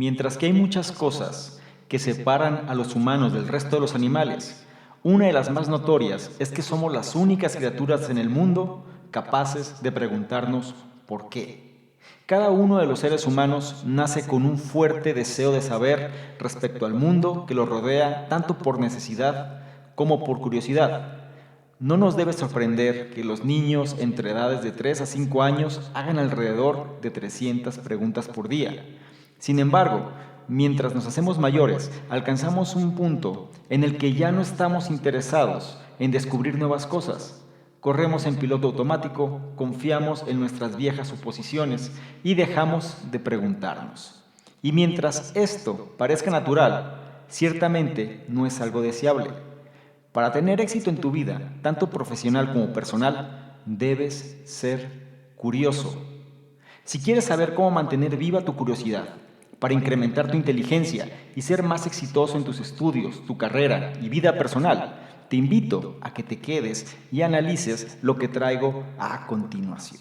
Mientras que hay muchas cosas que separan a los humanos del resto de los animales, una de las más notorias es que somos las únicas criaturas en el mundo capaces de preguntarnos ¿por qué? Cada uno de los seres humanos nace con un fuerte deseo de saber respecto al mundo que los rodea, tanto por necesidad como por curiosidad. No nos debe sorprender que los niños entre edades de 3 a 5 años hagan alrededor de 300 preguntas por día. Sin embargo, mientras nos hacemos mayores, alcanzamos un punto en el que ya no estamos interesados en descubrir nuevas cosas. Corremos en piloto automático, confiamos en nuestras viejas suposiciones y dejamos de preguntarnos. Y mientras esto parezca natural, ciertamente no es algo deseable. Para tener éxito en tu vida, tanto profesional como personal, debes ser curioso. Si quieres saber cómo mantener viva tu curiosidad, para incrementar tu inteligencia y ser más exitoso en tus estudios, tu carrera y vida personal, te invito a que te quedes y analices lo que traigo a continuación.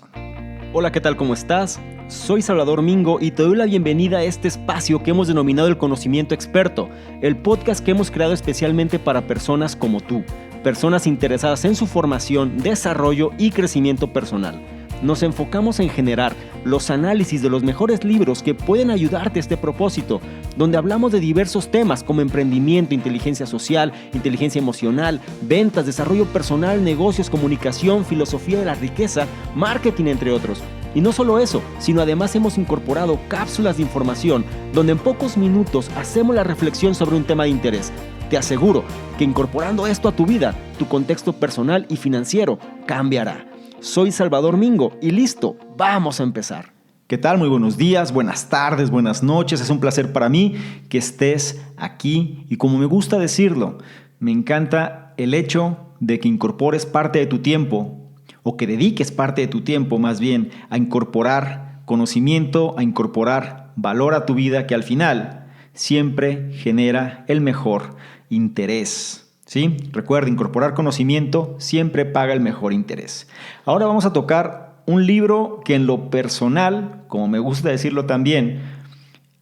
Hola, ¿qué tal? ¿Cómo estás? Soy Salvador Mingo y te doy la bienvenida a este espacio que hemos denominado El Conocimiento Experto, el podcast que hemos creado especialmente para personas como tú, personas interesadas en su formación, desarrollo y crecimiento personal. Nos enfocamos en generar los análisis de los mejores libros que pueden ayudarte a este propósito, donde hablamos de diversos temas como emprendimiento, inteligencia social, inteligencia emocional, ventas, desarrollo personal, negocios, comunicación, filosofía de la riqueza, marketing, entre otros. Y no solo eso, sino además hemos incorporado cápsulas de información donde en pocos minutos hacemos la reflexión sobre un tema de interés. Te aseguro que incorporando esto a tu vida, tu contexto personal y financiero cambiará. Soy Salvador Mingo y listo, vamos a empezar. ¿Qué tal? Muy buenos días, buenas tardes, buenas noches. Es un placer para mí que estés aquí y como me gusta decirlo, me encanta el hecho de que incorpores parte de tu tiempo o que dediques parte de tu tiempo más bien a incorporar conocimiento, a incorporar valor a tu vida que al final siempre genera el mejor interés. ¿Sí? Recuerda, incorporar conocimiento siempre paga el mejor interés. Ahora vamos a tocar un libro que en lo personal, como me gusta decirlo también,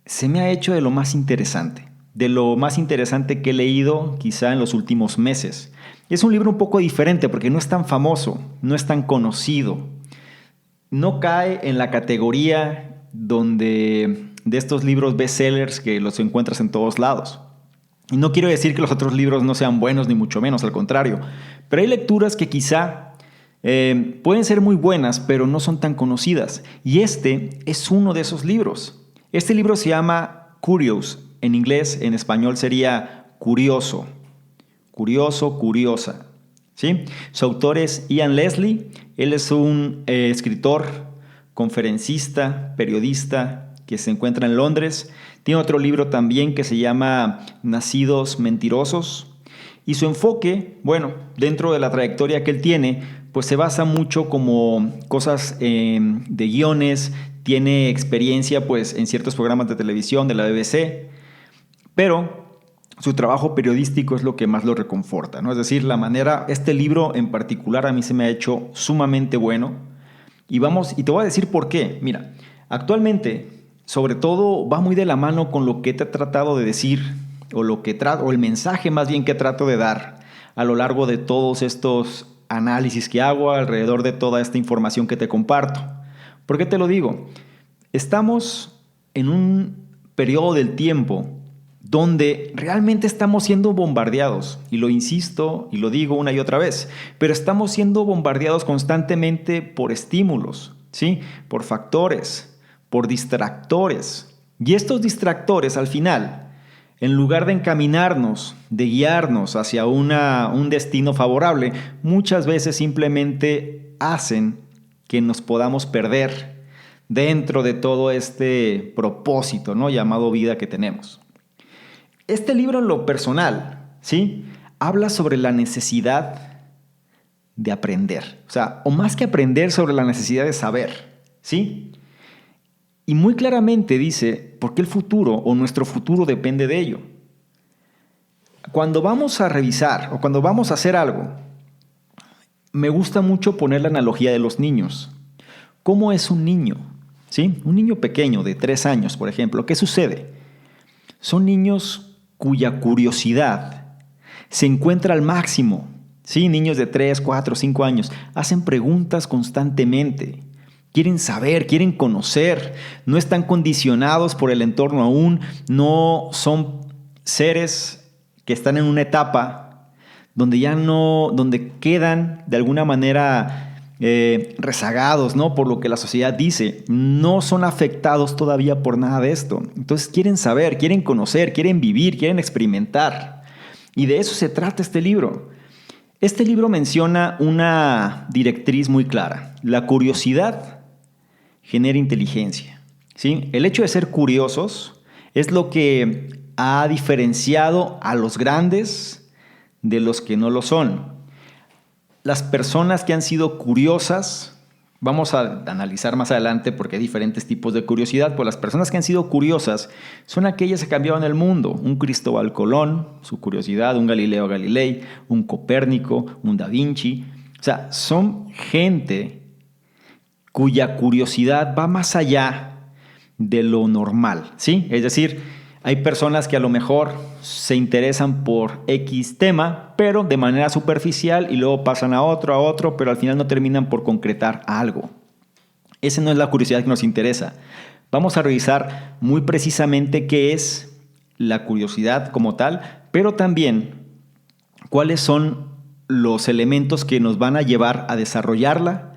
se me ha hecho de lo más interesante que he leído quizá en los últimos meses. Es un libro un poco diferente porque no es tan famoso, no es tan conocido. No cae en la categoría de estos libros bestsellers que los encuentras en todos lados. Y no quiero decir que los otros libros no sean buenos, ni mucho menos, al contrario. Pero hay lecturas que quizá pueden ser muy buenas, pero no son tan conocidas. Y este es uno de esos libros. Este libro se llama Curious. En inglés, en español sería curioso. Curioso, curiosa. ¿Sí? Su autor es Ian Leslie. Él es un escritor, conferencista, periodista que se encuentra en Londres. Tiene otro libro también que se llama Nacidos Mentirosos. Y su enfoque, bueno, dentro de la trayectoria que él tiene, pues se basa mucho como cosas de guiones. Tiene experiencia pues en ciertos programas de televisión de la BBC. Pero su trabajo periodístico es lo que más lo reconforta, ¿no? Es decir, este libro en particular a mí se me ha hecho sumamente bueno. Y te voy a decir por qué. Mira, actualmente sobre todo va muy de la mano con lo que te he tratado de decir o el mensaje más bien que trato de dar a lo largo de todos estos análisis que hago alrededor de toda esta información que te comparto. ¿Por qué te lo digo? Estamos en un periodo del tiempo donde realmente estamos siendo bombardeados, y lo insisto y lo digo una y otra vez, pero estamos siendo bombardeados constantemente por estímulos, ¿sí? Por factores, por distractores. Y estos distractores al final, en lugar de encaminarnos, de guiarnos hacia un destino favorable, muchas veces simplemente hacen que nos podamos perder dentro de todo este propósito, ¿no? Llamado vida que tenemos. Este libro en lo personal, ¿sí? Habla sobre la necesidad de aprender. O más que aprender, sobre la necesidad de saber, ¿sí? Y muy claramente dice por qué el futuro o nuestro futuro depende de ello. Cuando vamos a revisar o cuando vamos a hacer algo, me gusta mucho poner la analogía de los niños. ¿Cómo es un niño? ¿Sí? Un niño pequeño de 3 años, por ejemplo. ¿Qué sucede? son niños cuya curiosidad se encuentra al máximo. Sí, niños de 3, 4, 5 años hacen preguntas constantemente. Quieren saber, quieren conocer, no están condicionados por el entorno aún, no son seres que están en una etapa donde quedan de alguna manera rezagados, ¿no? Por lo que la sociedad dice. No son afectados todavía por nada de esto. Entonces quieren saber, quieren conocer, quieren vivir, quieren experimentar. Y de eso se trata este libro. Este libro menciona una directriz muy clara. La curiosidad genera inteligencia, ¿sí? El hecho de ser curiosos es lo que ha diferenciado a los grandes de los que no lo son. Las personas que han sido curiosas, vamos a analizar más adelante porque hay diferentes tipos de curiosidad, pues las personas que han sido curiosas son aquellas que cambiaron el mundo. Un Cristóbal Colón, su curiosidad, un Galileo Galilei, un Copérnico, un Da Vinci. O sea, son gente cuya curiosidad va más allá de lo normal, ¿sí? Es decir, hay personas que a lo mejor se interesan por X tema, pero de manera superficial y luego pasan a otro, pero al final no terminan por concretar algo. Esa no es la curiosidad que nos interesa. Vamos a revisar muy precisamente qué es la curiosidad como tal, pero también cuáles son los elementos que nos van a llevar a desarrollarla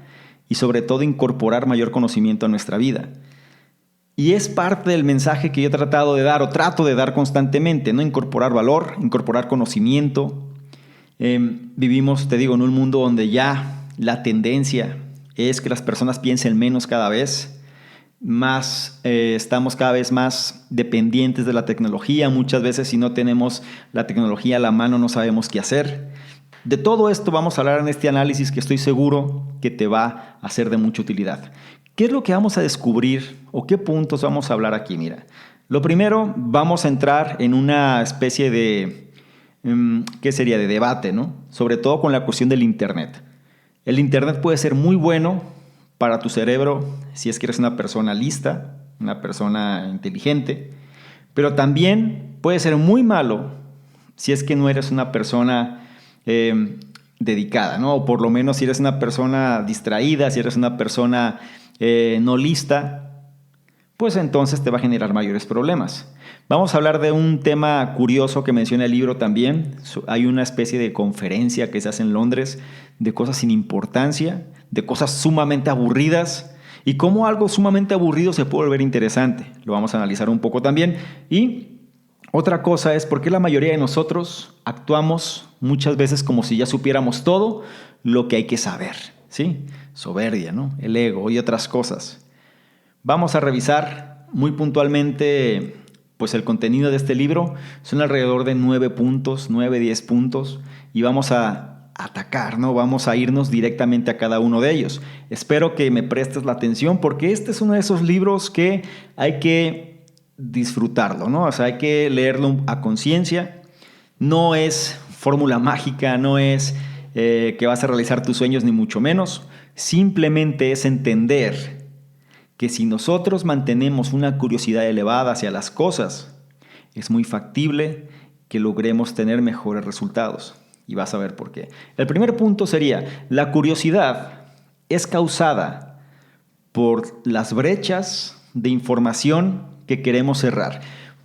y sobre todo incorporar mayor conocimiento a nuestra vida. Y es parte del mensaje que yo he tratado de dar o trato de dar constantemente, ¿no? Incorporar valor, incorporar conocimiento. Vivimos, te digo, en un mundo donde ya la tendencia es que las personas piensen menos cada vez. Estamos cada vez más dependientes de la tecnología. Muchas veces si no tenemos la tecnología a la mano no sabemos qué hacer. De todo esto vamos a hablar en este análisis que estoy seguro que te va a ser de mucha utilidad. ¿Qué es lo que vamos a descubrir o qué puntos vamos a hablar aquí? Mira, lo primero, vamos a entrar en una especie de, ¿qué sería? De debate, ¿no? Sobre todo con la cuestión del Internet. El Internet puede ser muy bueno para tu cerebro si es que eres una persona lista, una persona inteligente, pero también puede ser muy malo si es que no eres una persona dedicada, ¿no? O por lo menos si eres una persona distraída, si eres una persona no lista, pues entonces te va a generar mayores problemas. Vamos a hablar de un tema curioso que menciona el libro también. Hay una especie de conferencia que se hace en Londres de cosas sin importancia, de cosas sumamente aburridas y cómo algo sumamente aburrido se puede volver interesante. Lo vamos a analizar un poco también. Y otra cosa es por qué la mayoría de nosotros actuamos muchas veces como si ya supiéramos todo lo que hay que saber, ¿sí? Soberbia, ¿no? El ego y otras cosas. Vamos a revisar muy puntualmente pues el contenido de este libro. Son alrededor de 9 puntos, 9, 10 puntos y vamos a atacar, ¿no? Vamos a irnos directamente a cada uno de ellos. Espero que me prestes la atención porque este es uno de esos libros que hay que disfrutarlo, ¿no? O sea, hay que leerlo a conciencia. No es fórmula mágica, no es que vas a realizar tus sueños ni mucho menos. Simplemente es entender que si nosotros mantenemos una curiosidad elevada hacia las cosas, es muy factible que logremos tener mejores resultados. Y vas a ver por qué. El primer punto sería, la curiosidad es causada por las brechas de información que queremos cerrar.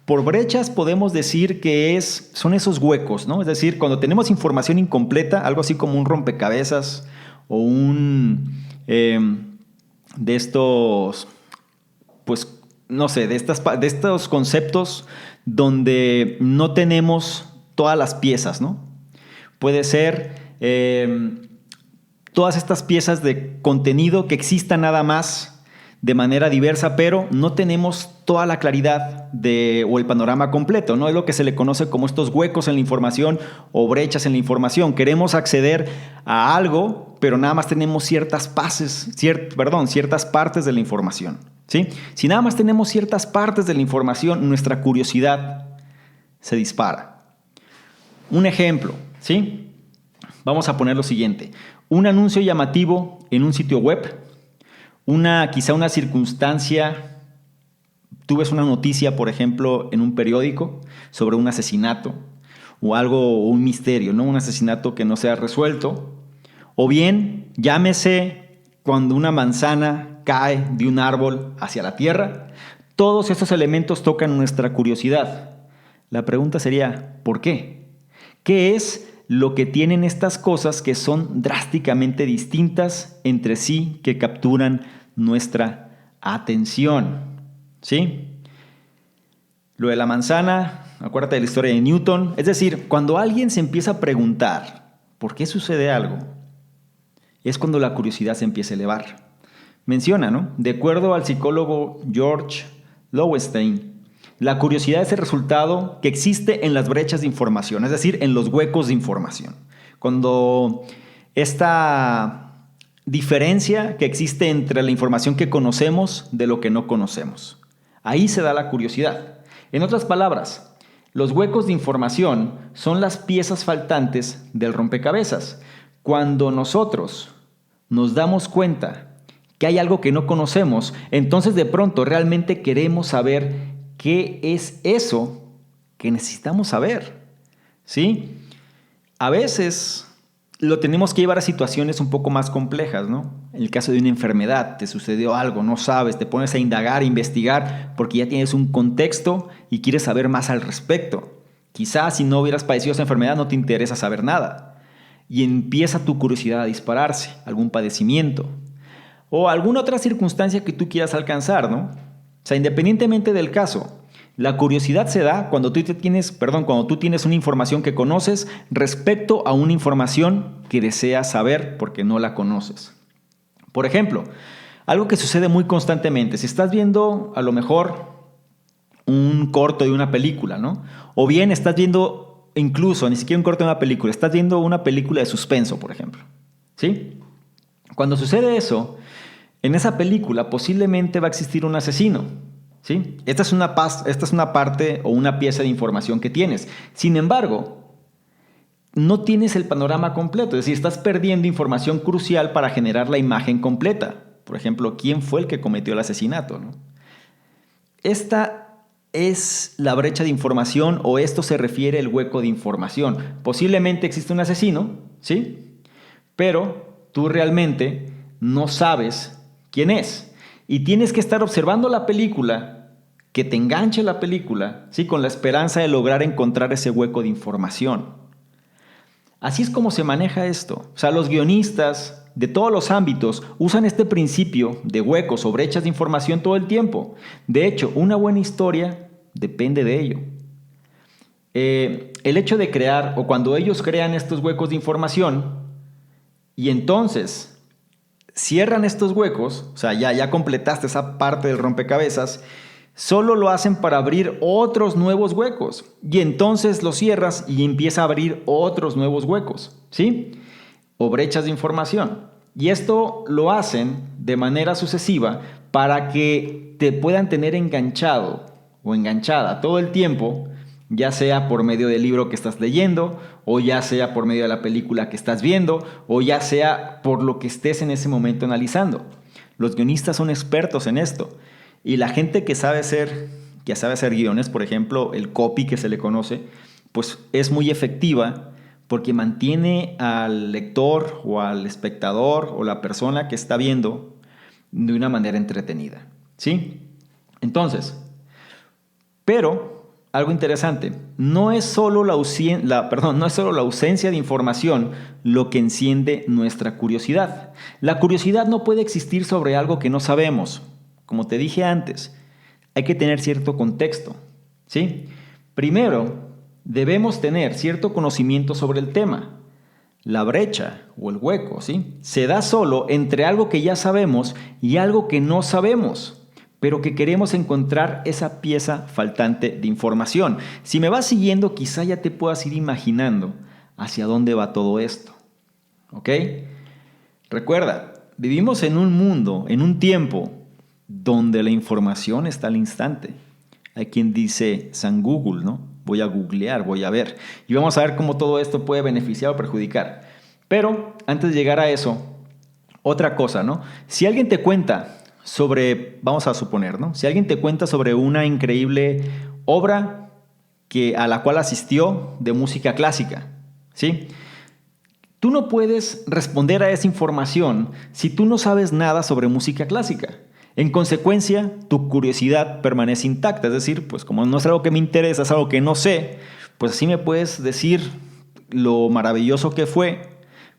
Por brechas podemos decir que son esos huecos, ¿no? Es decir, cuando tenemos información incompleta, algo así como un rompecabezas o de estos, pues, no sé, de estos conceptos donde no tenemos todas las piezas, ¿no? Puede ser todas estas piezas de contenido que existan nada más de manera diversa, pero no tenemos toda la claridad o el panorama completo, ¿no? Es lo que se le conoce como estos huecos en la información o brechas en la información. Queremos acceder a algo, pero nada más tenemos ciertas partes de la información, ¿sí? Si nada más tenemos ciertas partes de la información, nuestra curiosidad se dispara. Un ejemplo, ¿sí? Vamos a poner lo siguiente. Un anuncio llamativo en un sitio web, quizá una circunstancia tú ves una noticia, por ejemplo, en un periódico sobre un asesinato o algo, un misterio, ¿no? Un asesinato que no se ha resuelto. O bien, llámese cuando una manzana cae de un árbol hacia la tierra. Todos estos elementos tocan nuestra curiosidad. La pregunta sería, ¿por qué? ¿Qué es lo que tienen estas cosas que son drásticamente distintas entre sí, que capturan nuestra atención? ¿Sí? Lo de la manzana, acuérdate de la historia de Newton. Es decir, cuando alguien se empieza a preguntar por qué sucede algo, es cuando la curiosidad se empieza a elevar. Menciona, ¿no? De acuerdo al psicólogo George Lowenstein, la curiosidad es el resultado que existe en las brechas de información, es decir, en los huecos de información. Cuando esta diferencia que existe entre la información que conocemos de lo que no conocemos. Ahí se da la curiosidad. En otras palabras, los huecos de información son las piezas faltantes del rompecabezas. Cuando nosotros nos damos cuenta que hay algo que no conocemos, entonces de pronto realmente queremos saber qué es eso que necesitamos saber, ¿sí? A veces lo tenemos que llevar a situaciones un poco más complejas, ¿no? En el caso de una enfermedad, te sucedió algo, no sabes, te pones a indagar, a investigar, porque ya tienes un contexto y quieres saber más al respecto. Quizás si no hubieras padecido esa enfermedad no te interesa saber nada. Y empieza tu curiosidad a dispararse, algún padecimiento o alguna otra circunstancia que tú quieras alcanzar, ¿no? O sea, independientemente del caso, la curiosidad se da cuando tú tienes una información que conoces respecto a una información que deseas saber porque no la conoces. Por ejemplo, algo que sucede muy constantemente, si estás viendo a lo mejor un corto de una película, ¿no? O bien estás viendo incluso, ni siquiera un corto de una película, estás viendo una película de suspenso, por ejemplo, ¿sí? Cuando sucede eso, en esa película posiblemente va a existir un asesino, ¿sí? Esta es una parte o una pieza de información que tienes. Sin embargo, no tienes el panorama completo, es decir, estás perdiendo información crucial para generar la imagen completa. Por ejemplo, ¿quién fue el que cometió el asesinato, ¿no? Esta es la brecha de información o esto se refiere al hueco de información. Posiblemente existe un asesino, ¿sí? Pero tú realmente no sabes quién es. Y tienes que estar observando la película, que te enganche la película, ¿sí? Con la esperanza de lograr encontrar ese hueco de información. Así es como se maneja esto. O sea, los guionistas de todos los ámbitos usan este principio de huecos o brechas de información todo el tiempo. De hecho, una buena historia depende de ello. El hecho de crear, o cuando ellos crean estos huecos de información, y entonces cierran estos huecos, o sea, ya completaste esa parte del rompecabezas, solo lo hacen para abrir otros nuevos huecos. Y entonces lo cierras y empieza a abrir otros nuevos huecos, ¿sí? O brechas de información. Y esto lo hacen de manera sucesiva para que te puedan tener enganchado o enganchada todo el tiempo, ya sea por medio del libro que estás leyendo, o ya sea por medio de la película que estás viendo, o ya sea por lo que estés en ese momento analizando. Los guionistas son expertos en esto. Y la gente que sabe hacer guiones, por ejemplo, el copy que se le conoce, pues es muy efectiva porque mantiene al lector o al espectador o la persona que está viendo de una manera entretenida, ¿sí? Entonces, pero algo interesante, no es solo la ausencia de información lo que enciende nuestra curiosidad. La curiosidad no puede existir sobre algo que no sabemos. Como te dije antes, hay que tener cierto contexto, ¿sí? Primero, debemos tener cierto conocimiento sobre el tema. La brecha o el hueco, ¿sí? Se da solo entre algo que ya sabemos y algo que no sabemos, pero que queremos encontrar esa pieza faltante de información. Si me vas siguiendo, quizá ya te puedas ir imaginando hacia dónde va todo esto, ¿ok? Recuerda, vivimos en un mundo, en un tiempo, donde la información está al instante. Hay quien dice San Google, ¿no? Voy a googlear, voy a ver. Y vamos a ver cómo todo esto puede beneficiar o perjudicar. Pero antes de llegar a eso, otra cosa, ¿no? Si alguien te cuenta vamos a suponer, ¿no? Si alguien te cuenta sobre una increíble obra a la cual asistió de música clásica, ¿sí? Tú no puedes responder a esa información si tú no sabes nada sobre música clásica. En consecuencia, tu curiosidad permanece intacta. Es decir, pues como no es algo que me interesa, es algo que no sé, pues así me puedes decir lo maravilloso que fue,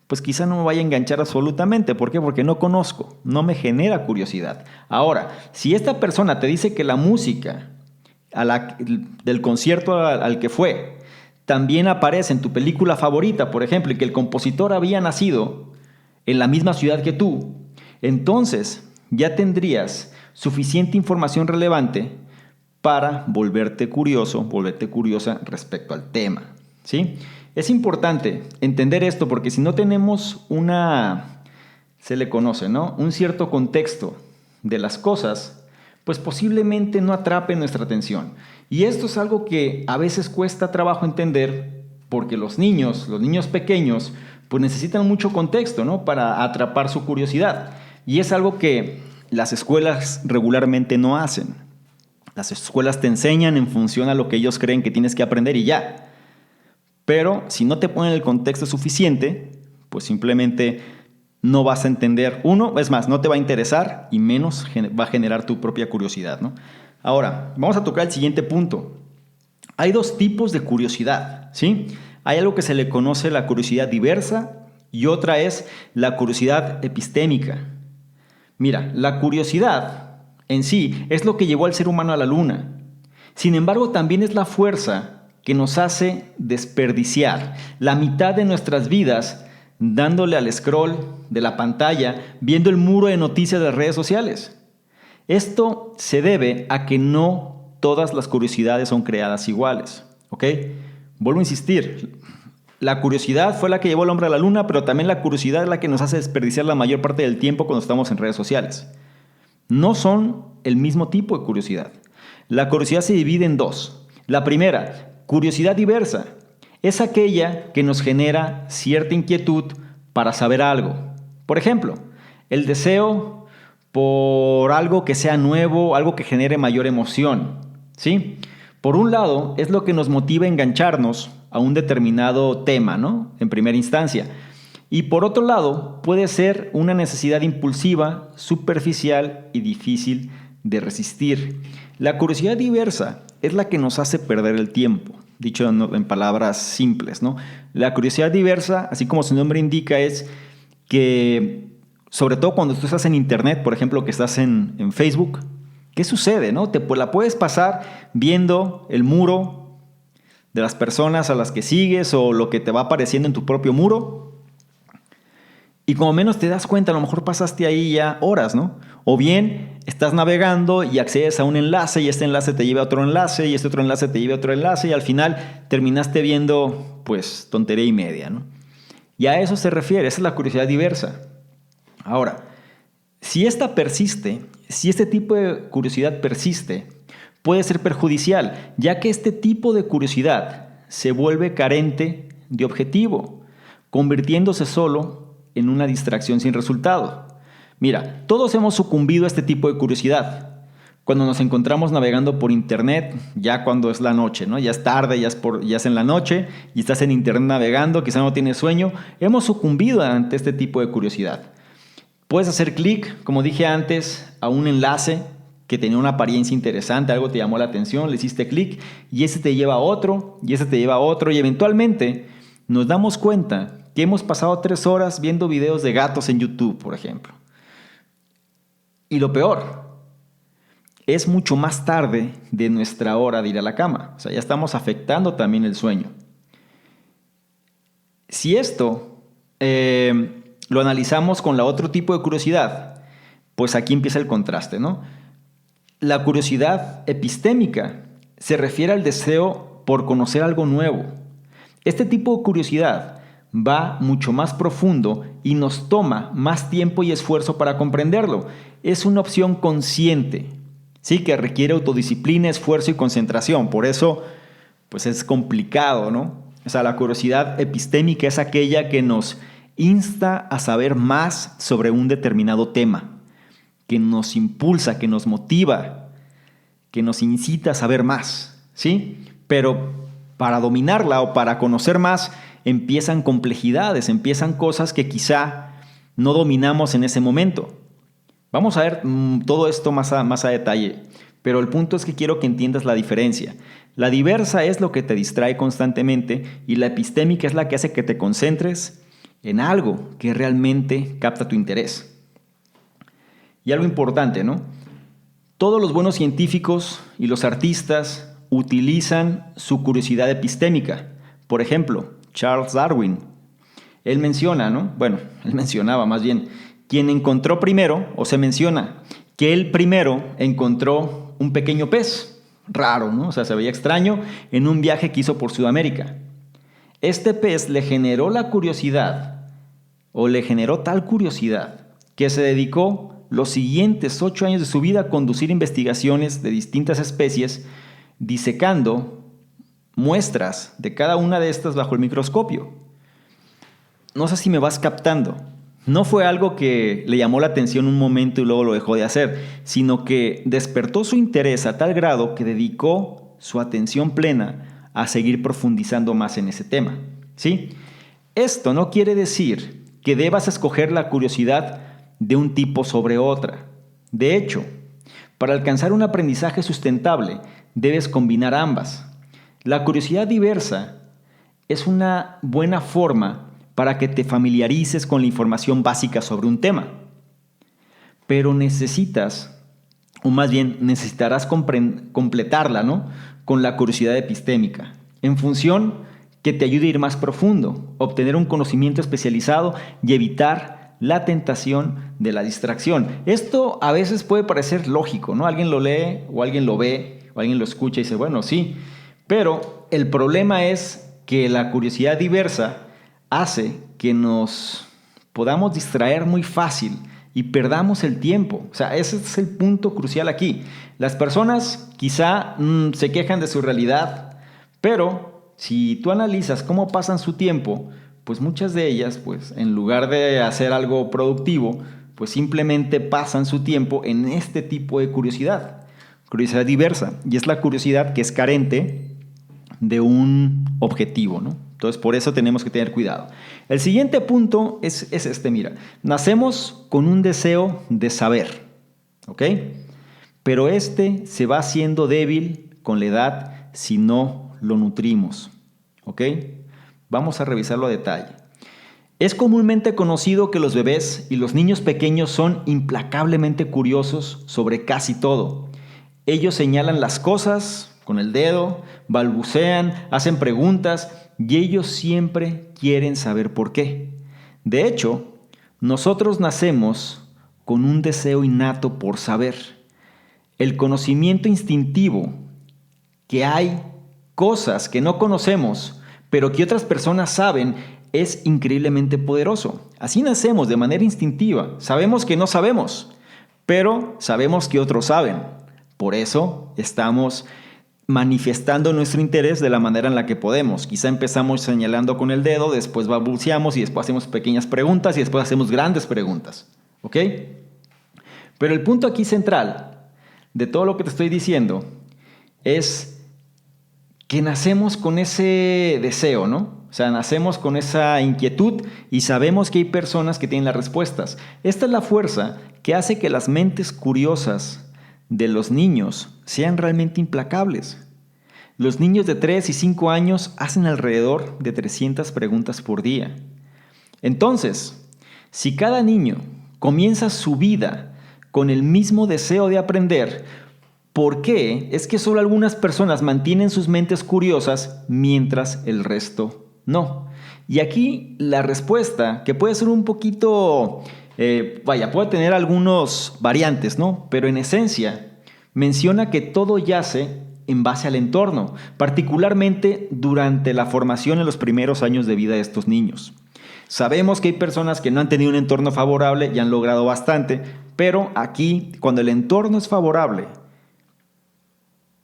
pues quizá no me vaya a enganchar absolutamente. ¿Por qué? Porque no conozco, no me genera curiosidad. Ahora, si esta persona te dice que la música del concierto al que fue también aparece en tu película favorita, por ejemplo, y que el compositor había nacido en la misma ciudad que tú, entonces ya tendrías suficiente información relevante para volverte curioso, volverte curiosa respecto al tema, ¿sí? Es importante entender esto porque si no tenemos se le conoce, ¿no? Un cierto contexto de las cosas, pues posiblemente no atrape nuestra atención. Y esto es algo que a veces cuesta trabajo entender porque los niños pequeños, pues necesitan mucho contexto, ¿no? Para atrapar su curiosidad. Y es algo que las escuelas regularmente no hacen. Las escuelas te enseñan en función a lo que ellos creen que tienes que aprender y ya. Pero si no te ponen el contexto suficiente, pues simplemente no vas a entender. Es más, no te va a interesar y menos va a generar tu propia curiosidad, ¿no? Ahora, vamos a tocar el siguiente punto. Hay dos tipos de curiosidad, ¿sí? Hay algo que se le conoce la curiosidad diversa y otra es la curiosidad epistémica. Mira, la curiosidad en sí es lo que llevó al ser humano a la luna. Sin embargo, también es la fuerza que nos hace desperdiciar la mitad de nuestras vidas dándole al scroll de la pantalla, viendo el muro de noticias de las redes sociales. Esto se debe a que no todas las curiosidades son creadas iguales, ¿ok? Vuelvo a insistir, la curiosidad fue la que llevó al hombre a la luna, pero también la curiosidad es la que nos hace desperdiciar la mayor parte del tiempo cuando estamos en redes sociales. No son el mismo tipo de curiosidad. La curiosidad se divide en dos. La primera, curiosidad diversa, es aquella que nos genera cierta inquietud para saber algo. Por ejemplo, el deseo por algo que sea nuevo, algo que genere mayor emoción, ¿sí? Por un lado, es lo que nos motiva a engancharnos a un determinado tema, ¿no? En primera instancia. Y por otro lado, puede ser una necesidad impulsiva, superficial y difícil de resistir. La curiosidad diversa es la que nos hace perder el tiempo, dicho en palabras simples, ¿no? La curiosidad diversa, así como su nombre indica, es que, sobre todo cuando tú estás en internet, por ejemplo, que estás en Facebook, ¿qué sucede, no? La puedes pasar viendo el muro de las personas a las que sigues o lo que te va apareciendo en tu propio muro. Y como menos te das cuenta, a lo mejor pasaste ahí ya horas, ¿no? O bien estás navegando y accedes a un enlace y este enlace te lleva a otro enlace y este otro enlace te lleva a otro enlace y al final terminaste viendo, pues, tontería y media, ¿no? Y a eso se refiere, esa es la curiosidad diversa. Ahora, si esta persiste, si este tipo de curiosidad persiste, puede ser perjudicial, ya que este tipo de curiosidad se vuelve carente de objetivo, convirtiéndose solo en una distracción sin resultado. Mira, todos hemos sucumbido a este tipo de curiosidad. Cuando nos encontramos navegando por internet, ya cuando es la noche, ¿no? Ya es tarde, ya es en la noche y estás en internet navegando, quizá no tienes sueño, hemos sucumbido ante este tipo de curiosidad. Puedes hacer clic, como dije antes, a un enlace que tenía una apariencia interesante, algo te llamó la atención, le hiciste clic y ese te lleva a otro y ese te lleva a otro y eventualmente nos damos cuenta que hemos pasado 3 horas viendo videos de gatos en YouTube, por ejemplo. Y lo peor, es mucho más tarde de nuestra hora de ir a la cama. O sea, ya estamos afectando también el sueño. Si esto lo analizamos con la otro tipo de curiosidad, pues aquí empieza el contraste, ¿no? La curiosidad epistémica se refiere al deseo por conocer algo nuevo. Este tipo de curiosidad va mucho más profundo y nos toma más tiempo y esfuerzo para comprenderlo. Es una opción consciente, sí, que requiere autodisciplina, esfuerzo y concentración. Por eso, pues es complicado, ¿no? O sea, la curiosidad epistémica es aquella que nos insta a saber más sobre un determinado tema. que nos impulsa, que nos motiva, que nos incita a saber más, ¿sí? Pero para dominarla o para conocer más empiezan complejidades, empiezan cosas que quizá no dominamos en ese momento. Vamos a ver todo esto más a detalle, pero el punto es que quiero que entiendas la diferencia. La diversa es lo que te distrae constantemente y la epistémica es la que hace que te concentres en algo que realmente capta tu interés. Y algo importante, ¿no? Todos los buenos científicos y los artistas utilizan su curiosidad epistémica. Por ejemplo, Charles Darwin. Él mencionaba más bien, quien encontró primero, o se menciona, que él primero encontró un pequeño pez, raro, ¿no? O sea, se veía extraño, en un viaje que hizo por Sudamérica. Este pez le generó la curiosidad, o le generó tal curiosidad, que se dedicó los siguientes 8 años de su vida a conducir investigaciones de distintas especies, disecando muestras de cada una de estas bajo el microscopio. No sé si me vas captando. No fue algo que le llamó la atención un momento y luego lo dejó de hacer, sino que despertó su interés a tal grado que dedicó su atención plena a seguir profundizando más en ese tema, ¿sí? Esto no quiere decir que debas escoger la curiosidad de un tipo sobre otra. De hecho, para alcanzar un aprendizaje sustentable, debes combinar ambas. La curiosidad diversa es una buena forma para que te familiarices con la información básica sobre un tema. Pero necesitarás completarla, ¿no? Con la curiosidad epistémica, en función que te ayude a ir más profundo, obtener un conocimiento especializado y evitar la tentación de la distracción. Esto a veces puede parecer lógico, ¿no? Alguien lo lee o alguien lo ve o alguien lo escucha y dice, bueno, sí, pero el problema es que la curiosidad diversa hace que nos podamos distraer muy fácil y perdamos el tiempo. O sea, ese es el punto crucial aquí. Las personas quizá se quejan de su realidad, pero si tú analizas cómo pasan su tiempo, pues muchas de ellas, pues en lugar de hacer algo productivo, pues simplemente pasan su tiempo en este tipo de curiosidad diversa. Y es la curiosidad que es carente de un objetivo, ¿no? Entonces, por eso tenemos que tener cuidado. El siguiente punto es este, mira. Nacemos con un deseo de saber, ¿ok? Pero este se va haciendo débil con la edad si no lo nutrimos, ¿ok? Vamos a revisarlo a detalle. Es comúnmente conocido que los bebés y los niños pequeños son implacablemente curiosos sobre casi todo. Ellos señalan las cosas con el dedo, balbucean, hacen preguntas y ellos siempre quieren saber por qué. De hecho, nosotros nacemos con un deseo innato por saber. El conocimiento instintivo que hay cosas que no conocemos, pero que otras personas saben, es increíblemente poderoso. Así nacemos de manera instintiva. Sabemos que no sabemos, pero sabemos que otros saben. Por eso estamos manifestando nuestro interés de la manera en la que podemos. Quizá empezamos señalando con el dedo, después balbuceamos y después hacemos pequeñas preguntas y después hacemos grandes preguntas. ¿Ok? Pero el punto aquí central de todo lo que te estoy diciendo es que nacemos con ese deseo, ¿no? O sea, nacemos con esa inquietud y sabemos que hay personas que tienen las respuestas. Esta es la fuerza que hace que las mentes curiosas de los niños sean realmente implacables. Los niños de 3 y 5 años hacen alrededor de 300 preguntas por día. Entonces, si cada niño comienza su vida con el mismo deseo de aprender, ¿por qué es que solo algunas personas mantienen sus mentes curiosas mientras el resto no? Y aquí la respuesta, que puede ser un poquito, puede tener algunos variantes, ¿no? Pero en esencia menciona que todo yace en base al entorno, particularmente durante la formación en los primeros años de vida de estos niños. Sabemos que hay personas que no han tenido un entorno favorable y han logrado bastante, pero aquí, cuando el entorno es favorable,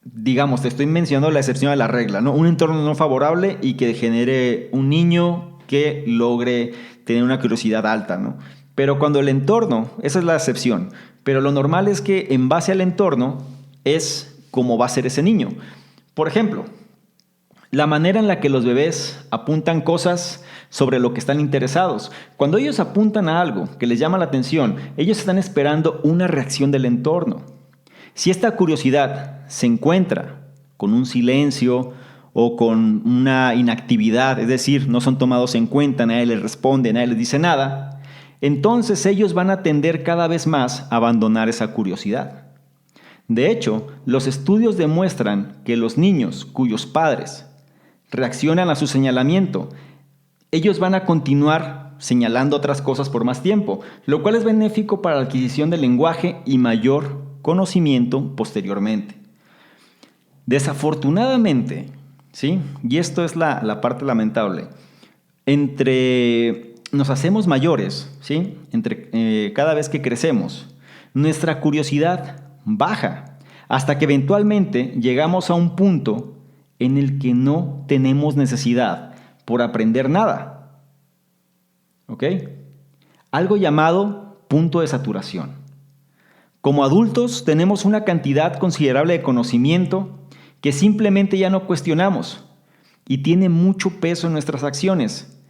digamos, te estoy mencionando la excepción a la regla, ¿no? Un entorno no favorable y que genere un niño que logre tener una curiosidad alta, ¿no? Pero cuando el entorno, esa es la excepción, pero lo normal es que en base al entorno es como va a ser ese niño. Por ejemplo, la manera en la que los bebés apuntan cosas sobre lo que están interesados. Cuando ellos apuntan a algo que les llama la atención, ellos están esperando una reacción del entorno. Si esta curiosidad se encuentra con un silencio o con una inactividad, es decir, no son tomados en cuenta, nadie les responde, nadie les dice nada, entonces ellos van a tender cada vez más a abandonar esa curiosidad. De hecho, los estudios demuestran que los niños cuyos padres reaccionan a su señalamiento, ellos van a continuar señalando otras cosas por más tiempo, lo cual es benéfico para la adquisición del lenguaje y mayor conocimiento posteriormente. Desafortunadamente, ¿sí? Y esto es la parte lamentable, entre nos hacemos mayores, ¿sí? Cada vez que crecemos, nuestra curiosidad baja hasta que eventualmente llegamos a un punto en el que no tenemos necesidad por aprender nada. ¿Ok? Algo llamado punto de saturación. Como adultos tenemos una cantidad considerable de conocimiento que simplemente ya no cuestionamos y tiene mucho peso en nuestras acciones.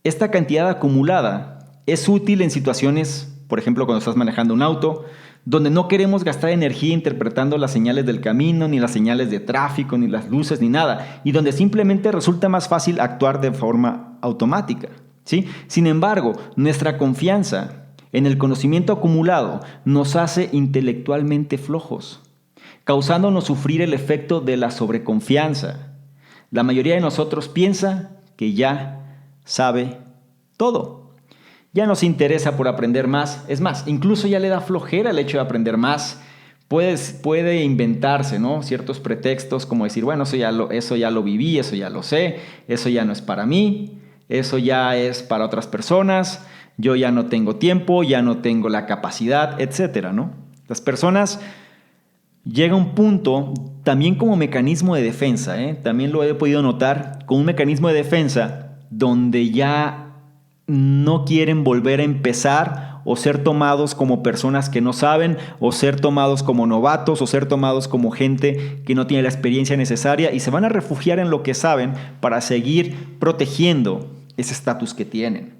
Esta cantidad acumulada es útil en situaciones, por ejemplo, cuando estás manejando un auto, donde no queremos gastar energía interpretando las señales del camino, ni las señales de tráfico, ni las luces, ni nada, y donde simplemente resulta más fácil actuar de forma automática, ¿sí? Sin embargo, nuestra confianza en el conocimiento acumulado nos hace intelectualmente flojos, causándonos sufrir el efecto de la sobreconfianza. La mayoría de nosotros piensa que ya sabe todo. Ya no se interesa por aprender más. Es más, incluso ya le da flojera el hecho de aprender más. Puede inventarse, ¿no? Ciertos pretextos como decir, bueno, eso ya lo viví, eso ya lo sé, eso ya no es para mí, eso ya es para otras personas, yo ya no tengo tiempo, ya no tengo la capacidad, etcétera, ¿no? Las personas llega a un punto, también como mecanismo de defensa, también lo he podido notar, como un mecanismo de defensa donde ya no quieren volver a empezar o ser tomados como personas que no saben, o ser tomados como novatos, o ser tomados como gente que no tiene la experiencia necesaria, y se van a refugiar en lo que saben para seguir protegiendo ese estatus que tienen.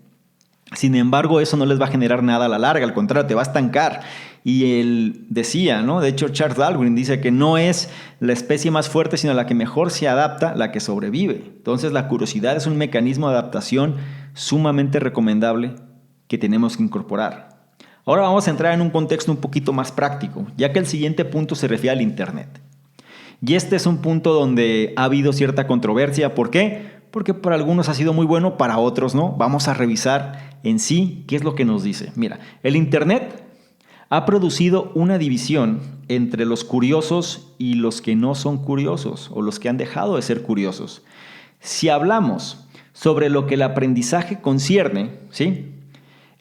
Sin embargo, eso no les va a generar nada a la larga, al contrario, te va a estancar. Y él decía, ¿no? De hecho, Charles Darwin dice que no es la especie más fuerte, sino la que mejor se adapta, la que sobrevive. Entonces, la curiosidad es un mecanismo de adaptación sumamente recomendable que tenemos que incorporar. Ahora vamos a entrar en un contexto un poquito más práctico, ya que el siguiente punto se refiere al Internet. Y este es un punto donde ha habido cierta controversia. ¿Por qué? Porque para algunos ha sido muy bueno, para otros no. Vamos a revisar en sí qué es lo que nos dice. Mira, el Internet ha producido una división entre los curiosos y los que no son curiosos, o los que han dejado de ser curiosos. Si hablamos sobre lo que el aprendizaje concierne, ¿sí?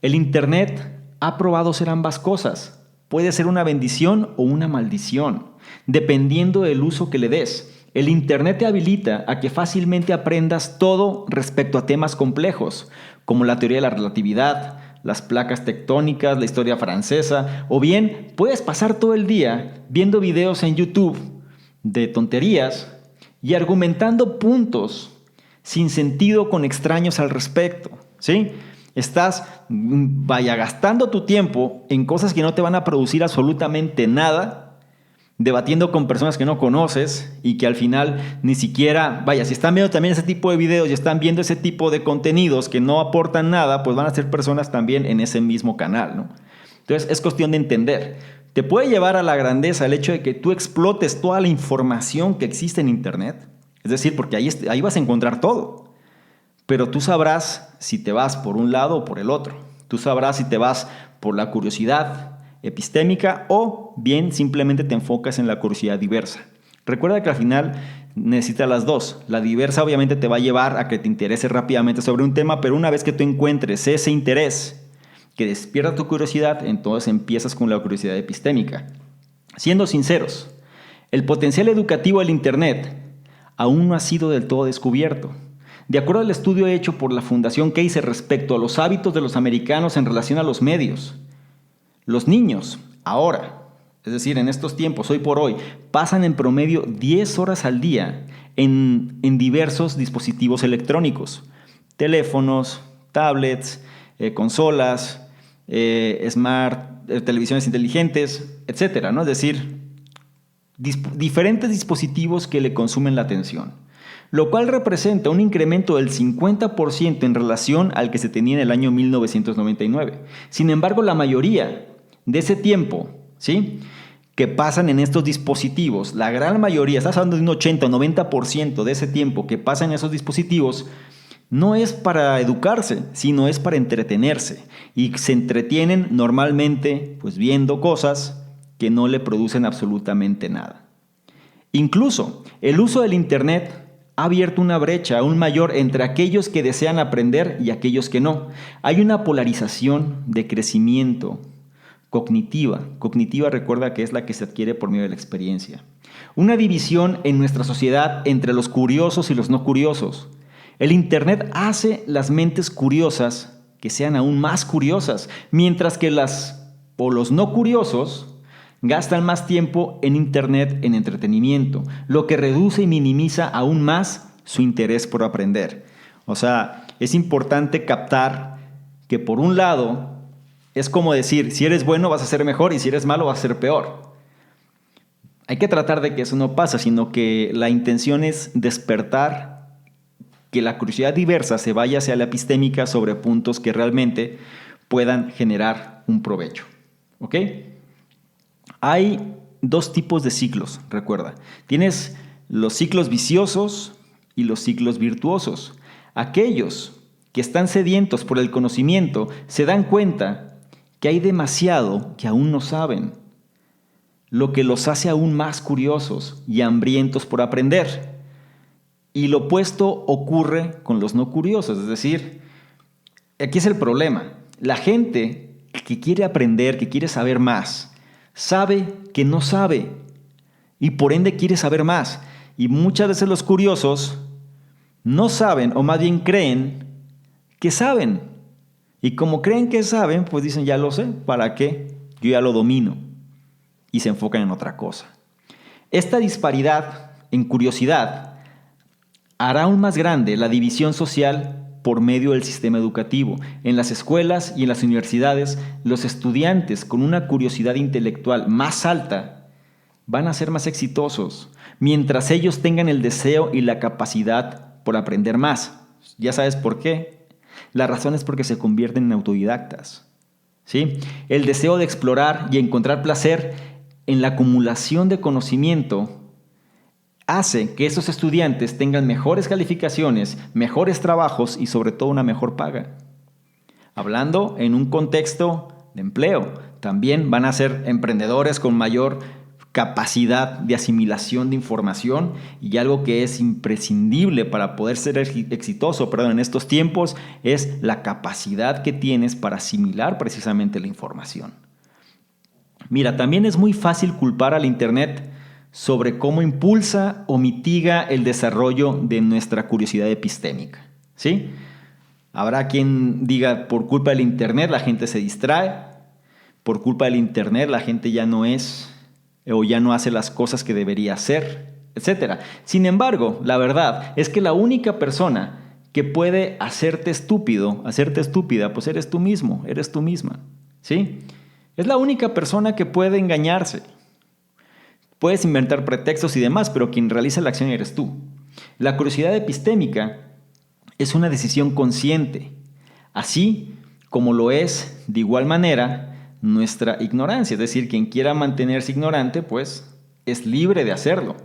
El Internet ha probado ser ambas cosas. Puede ser una bendición o una maldición, dependiendo del uso que le des. El Internet te habilita a que fácilmente aprendas todo respecto a temas complejos, como la teoría de la relatividad, las placas tectónicas, la historia francesa, o bien puedes pasar todo el día viendo videos en YouTube de tonterías y argumentando puntos sin sentido con extraños al respecto, ¿sí? Estás gastando tu tiempo en cosas que no te van a producir absolutamente nada, debatiendo con personas que no conoces y que al final ni siquiera, si están viendo también ese tipo de videos y están viendo ese tipo de contenidos que no aportan nada, pues van a ser personas también en ese mismo canal, ¿no? Entonces es cuestión de entender. Te puede llevar a la grandeza el hecho de que tú explotes toda la información que existe en Internet, es decir, porque ahí vas a encontrar todo, pero tú sabrás si te vas por un lado o por el otro. Tú sabrás si te vas por la curiosidad epistémica o bien simplemente te enfocas en la curiosidad diversa. Recuerda que al final necesitas las dos. La diversa obviamente te va a llevar a que te intereses rápidamente sobre un tema, pero una vez que tú encuentres ese interés que despierta tu curiosidad, entonces empiezas con la curiosidad epistémica. Siendo sinceros, el potencial educativo del Internet aún no ha sido del todo descubierto. De acuerdo al estudio hecho por la Fundación Kaiser respecto a los hábitos de los americanos en relación a los medios, los niños ahora, es decir, en estos tiempos, hoy por hoy, pasan en promedio 10 horas al día en diversos dispositivos electrónicos, teléfonos, tablets, consolas, televisiones inteligentes, etcétera, ¿no? Es decir, diferentes dispositivos que le consumen la atención, lo cual representa un incremento del 50% en relación al que se tenía en el año 1999. Sin embargo, la mayoría de ese tiempo, ¿sí?, que pasan en estos dispositivos, la gran mayoría, estás hablando de un 80 o 90% de ese tiempo que pasa en esos dispositivos, no es para educarse, sino es para entretenerse. Y se entretienen normalmente pues viendo cosas que no le producen absolutamente nada. Incluso el uso del Internet ha abierto una brecha aún mayor entre aquellos que desean aprender y aquellos que no. Hay una polarización de crecimiento cognitiva. Cognitiva, recuerda que es la que se adquiere por medio de la experiencia. Una división en nuestra sociedad entre los curiosos y los no curiosos. El Internet hace las mentes curiosas que sean aún más curiosas, mientras que los no curiosos gastan más tiempo en Internet en entretenimiento, lo que reduce y minimiza aún más su interés por aprender. O sea, es importante captar que por un lado es como decir, si eres bueno vas a ser mejor y si eres malo vas a ser peor. Hay que tratar de que eso no pase, sino que la intención es despertar, que la curiosidad diversa se vaya hacia la epistémica sobre puntos que realmente puedan generar un provecho. ¿Ok? Hay dos tipos de ciclos, recuerda. Tienes los ciclos viciosos y los ciclos virtuosos. Aquellos que están sedientos por el conocimiento se dan cuenta que hay demasiado que aún no saben, lo que los hace aún más curiosos y hambrientos por aprender. Y lo opuesto ocurre con los no curiosos, es decir, aquí es el problema. La gente que quiere aprender, que quiere saber más, sabe que no sabe y por ende quiere saber más. Y muchas veces los curiosos no saben, o más bien creen que saben. Y como creen que saben, pues dicen, ya lo sé, ¿para qué? Yo ya lo domino. Y se enfocan en otra cosa. Esta disparidad en curiosidad hará aún más grande la división social por medio del sistema educativo. En las escuelas y en las universidades, los estudiantes con una curiosidad intelectual más alta van a ser más exitosos, mientras ellos tengan el deseo y la capacidad por aprender más. ¿Ya sabes por qué? La razón es porque se convierten en autodidactas, ¿sí? El deseo de explorar y encontrar placer en la acumulación de conocimiento hace que esos estudiantes tengan mejores calificaciones, mejores trabajos y sobre todo una mejor paga. Hablando en un contexto de empleo, también van a ser emprendedores con mayor capacidad de asimilación de información, y algo que es imprescindible para poder ser exitoso, en estos tiempos es la capacidad que tienes para asimilar precisamente la información. Mira, también es muy fácil culpar al Internet sobre cómo impulsa o mitiga el desarrollo de nuestra curiosidad epistémica, ¿sí? Habrá quien diga, por culpa del Internet la gente se distrae, por culpa del Internet la gente ya no es o ya no hace las cosas que debería hacer, etc. Sin embargo, la verdad es que la única persona que puede hacerte estúpido, hacerte estúpida, pues eres tú mismo, eres tú misma, ¿sí? Es la única persona que puede engañarse. Puedes inventar pretextos y demás, pero quien realiza la acción eres tú. La curiosidad epistémica es una decisión consciente, así como lo es, de igual manera, nuestra ignorancia. Es decir, quien quiera mantenerse ignorante, pues es libre de hacerlo.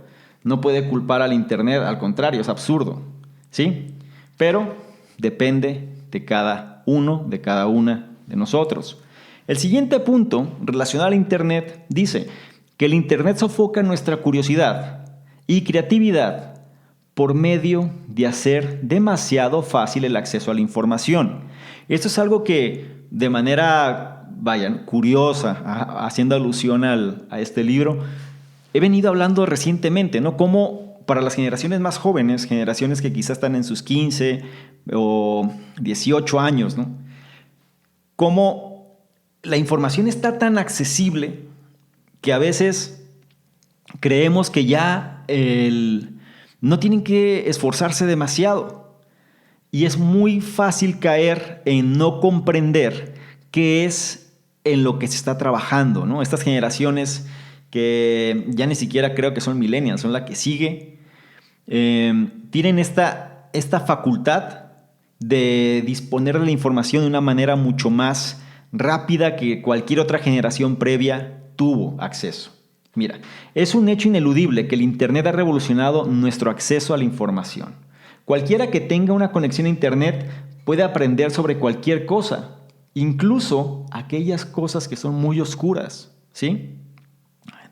No puede culpar al Internet, al contrario, es absurdo, ¿sí? Pero depende de cada uno, de cada una de nosotros. El siguiente punto, relacionado al Internet, dice que el Internet sofoca nuestra curiosidad y creatividad por medio de hacer demasiado fácil el acceso a la información. Esto es algo que de manera curiosa, haciendo alusión a este libro, he venido hablando recientemente, ¿no? Cómo para las generaciones más jóvenes, generaciones que quizás están en sus 15 o 18 años, ¿no? Cómo la información está tan accesible que a veces creemos que ya no tienen que esforzarse demasiado. Y es muy fácil caer en no comprender qué es en lo que se está trabajando, ¿no? Estas generaciones que ya ni siquiera creo que son millennials, son la que sigue, tienen esta facultad de disponer de la información de una manera mucho más rápida que cualquier otra generación previa tuvo acceso. Mira, es un hecho ineludible que el Internet ha revolucionado nuestro acceso a la información. Cualquiera que tenga una conexión a Internet puede aprender sobre cualquier cosa, incluso aquellas cosas que son muy oscuras, ¿sí?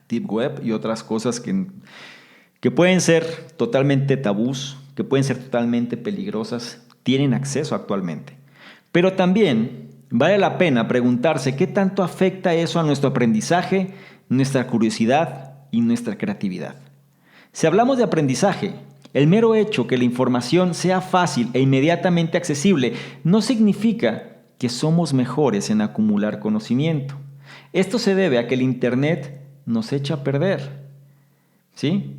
Deep Web y otras cosas que pueden ser totalmente tabús, que pueden ser totalmente peligrosas, tienen acceso actualmente. Pero también vale la pena preguntarse qué tanto afecta eso a nuestro aprendizaje, nuestra curiosidad y nuestra creatividad. Si hablamos de aprendizaje, el mero hecho que la información sea fácil e inmediatamente accesible no significa que somos mejores en acumular conocimiento. Esto se debe a que el Internet nos echa a perder, ¿sí?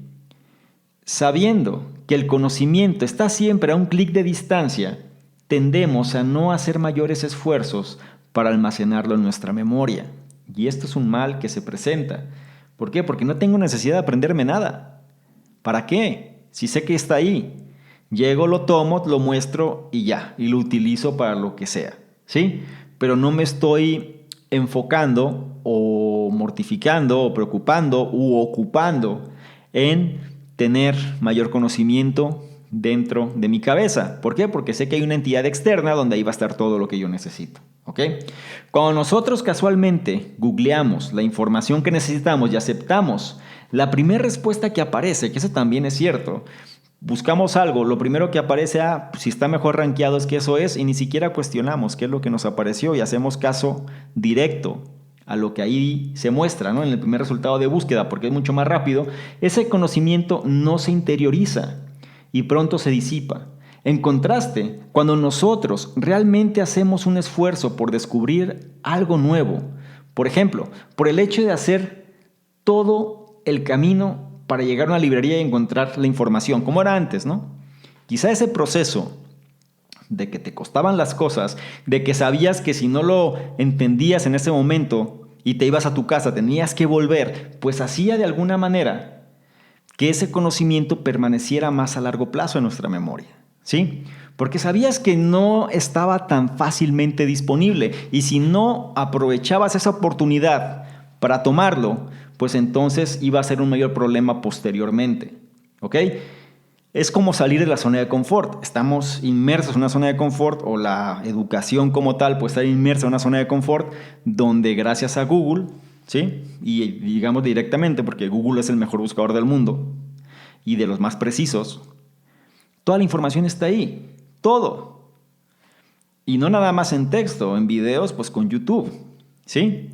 Sabiendo que el conocimiento está siempre a un clic de distancia, tendemos a no hacer mayores esfuerzos para almacenarlo en nuestra memoria. Y esto es un mal que se presenta. ¿Por qué? Porque no tengo necesidad de aprenderme nada. ¿Para qué? Si sé que está ahí. Llego, lo tomo, lo muestro y ya. Y lo utilizo para lo que sea, ¿sí? Pero no me estoy enfocando o mortificando o preocupando u ocupando en tener mayor conocimiento dentro de mi cabeza. ¿Por qué? Porque sé que hay una entidad externa donde ahí va a estar todo lo que yo necesito. ¿Ok? Cuando nosotros casualmente googleamos la información que necesitamos y aceptamos la primera respuesta que aparece, que eso también es cierto, buscamos algo, lo primero que aparece, si está mejor rankeado es que eso es, y ni siquiera cuestionamos qué es lo que nos apareció y hacemos caso directo a lo que ahí se muestra, ¿no? En el primer resultado de búsqueda, porque es mucho más rápido. Ese conocimiento no se interioriza y pronto se disipa. En contraste, cuando nosotros realmente hacemos un esfuerzo por descubrir algo nuevo, por ejemplo, por el hecho de hacer todo el camino para llegar a una librería y encontrar la información, como era antes, ¿no? Quizá ese proceso de que te costaban las cosas, de que sabías que si no lo entendías en ese momento y te ibas a tu casa, tenías que volver, pues hacía de alguna manera que ese conocimiento permaneciera más a largo plazo en nuestra memoria, ¿sí? Porque sabías que no estaba tan fácilmente disponible y si no aprovechabas esa oportunidad para tomarlo, pues entonces iba a ser un mayor problema posteriormente, ¿ok? Es como salir de la zona de confort. Estamos inmersos en una zona de confort, o la educación como tal puede estar inmersa en una zona de confort donde gracias a Google, ¿sí? Y digamos directamente, porque Google es el mejor buscador del mundo y de los más precisos, toda la información está ahí, todo. Y no nada más en texto, en videos, pues con YouTube, ¿sí?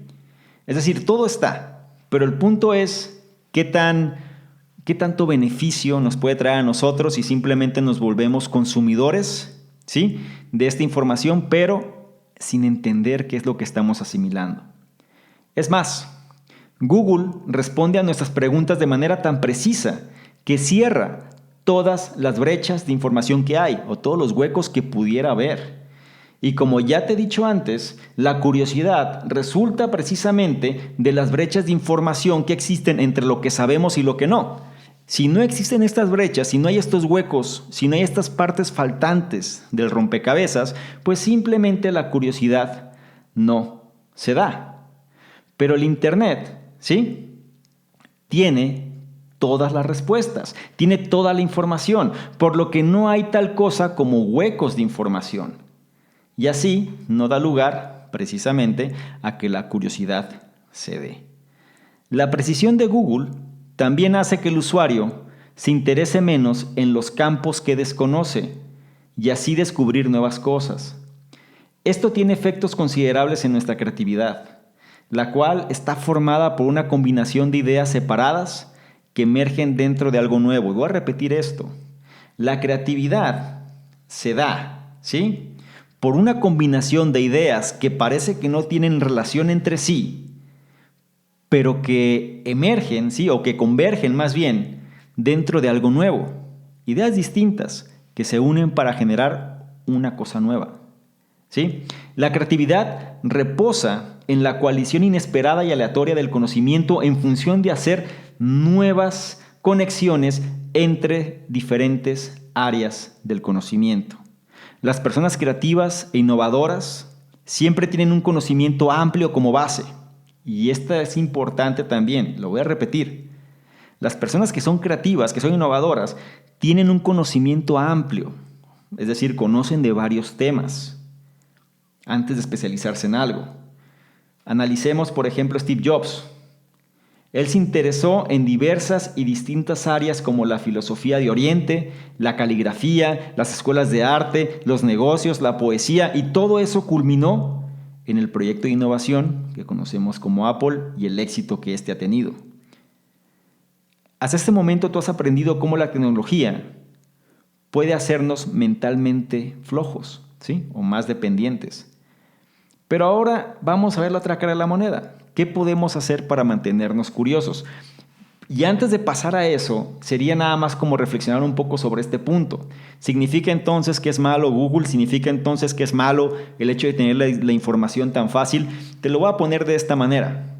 Es decir, todo está, pero el punto es qué tanto beneficio nos puede traer a nosotros si simplemente nos volvemos consumidores, ¿sí?, de esta información, pero sin entender qué es lo que estamos asimilando. Es más, Google responde a nuestras preguntas de manera tan precisa que cierra todas las brechas de información que hay o todos los huecos que pudiera haber. Y como ya te he dicho antes, la curiosidad resulta precisamente de las brechas de información que existen entre lo que sabemos y lo que no. Si no existen estas brechas, si no hay estos huecos, si no hay estas partes faltantes del rompecabezas, pues simplemente la curiosidad no se da. Pero el Internet, ¿sí?, tiene todas las respuestas, tiene toda la información, por lo que no hay tal cosa como huecos de información. Y así no da lugar, precisamente, a que la curiosidad se dé. La precisión de Google también hace que el usuario se interese menos en los campos que desconoce y así descubrir nuevas cosas. Esto tiene efectos considerables en nuestra creatividad, la cual está formada por una combinación de ideas separadas que emergen dentro de algo nuevo. Y voy a repetir esto. La creatividad se da, ¿sí?, por una combinación de ideas que parece que no tienen relación entre sí, pero que emergen, ¿sí? O que convergen más bien dentro de algo nuevo. Ideas distintas que se unen para generar una cosa nueva, ¿sí? La creatividad reposa en la coalición inesperada y aleatoria del conocimiento en función de hacer nuevas conexiones entre diferentes áreas del conocimiento. Las personas creativas e innovadoras siempre tienen un conocimiento amplio como base. Y esta es importante también, lo voy a repetir. Las personas que son creativas, que son innovadoras, tienen un conocimiento amplio. Es decir, conocen de varios temas antes de especializarse en algo. Analicemos, por ejemplo, Steve Jobs. Él se interesó en diversas y distintas áreas como la filosofía de Oriente, la caligrafía, las escuelas de arte, los negocios, la poesía, y todo eso culminó en el proyecto de innovación que conocemos como Apple y el éxito que éste ha tenido. Hasta este momento tú has aprendido cómo la tecnología puede hacernos mentalmente flojos, ¿sí? O más dependientes. Pero ahora vamos a ver la otra cara de la moneda. ¿Qué podemos hacer para mantenernos curiosos? Y antes de pasar a eso, sería nada más como reflexionar un poco sobre este punto. ¿Significa entonces que es malo Google? ¿Significa entonces que es malo el hecho de tener la información tan fácil? Te lo voy a poner de esta manera.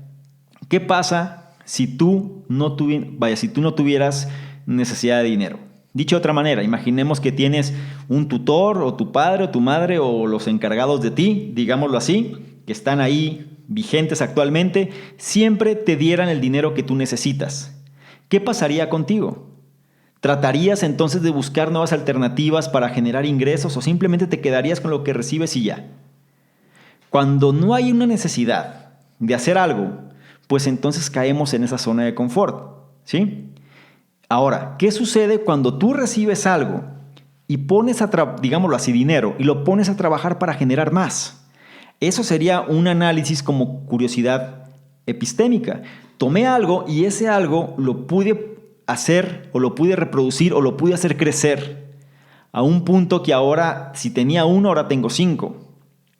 ¿Qué pasa si tú no tuvieras necesidad de dinero? Dicho de otra manera, imaginemos que tienes un tutor o tu padre o tu madre o los encargados de ti, digámoslo así, que están ahí vigentes actualmente, siempre te dieran el dinero que tú necesitas. ¿Qué pasaría contigo? ¿Tratarías entonces de buscar nuevas alternativas para generar ingresos o simplemente te quedarías con lo que recibes y ya? Cuando no hay una necesidad de hacer algo, pues entonces caemos en esa zona de confort, ¿sí? Ahora, ¿qué sucede cuando tú recibes algo y pones digámoslo así, dinero, y lo pones a trabajar para generar más? Eso sería un análisis como curiosidad epistémica. Tomé algo y ese algo lo pude hacer o lo pude reproducir o lo pude hacer crecer a un punto que ahora, si tenía 1, ahora tengo 5.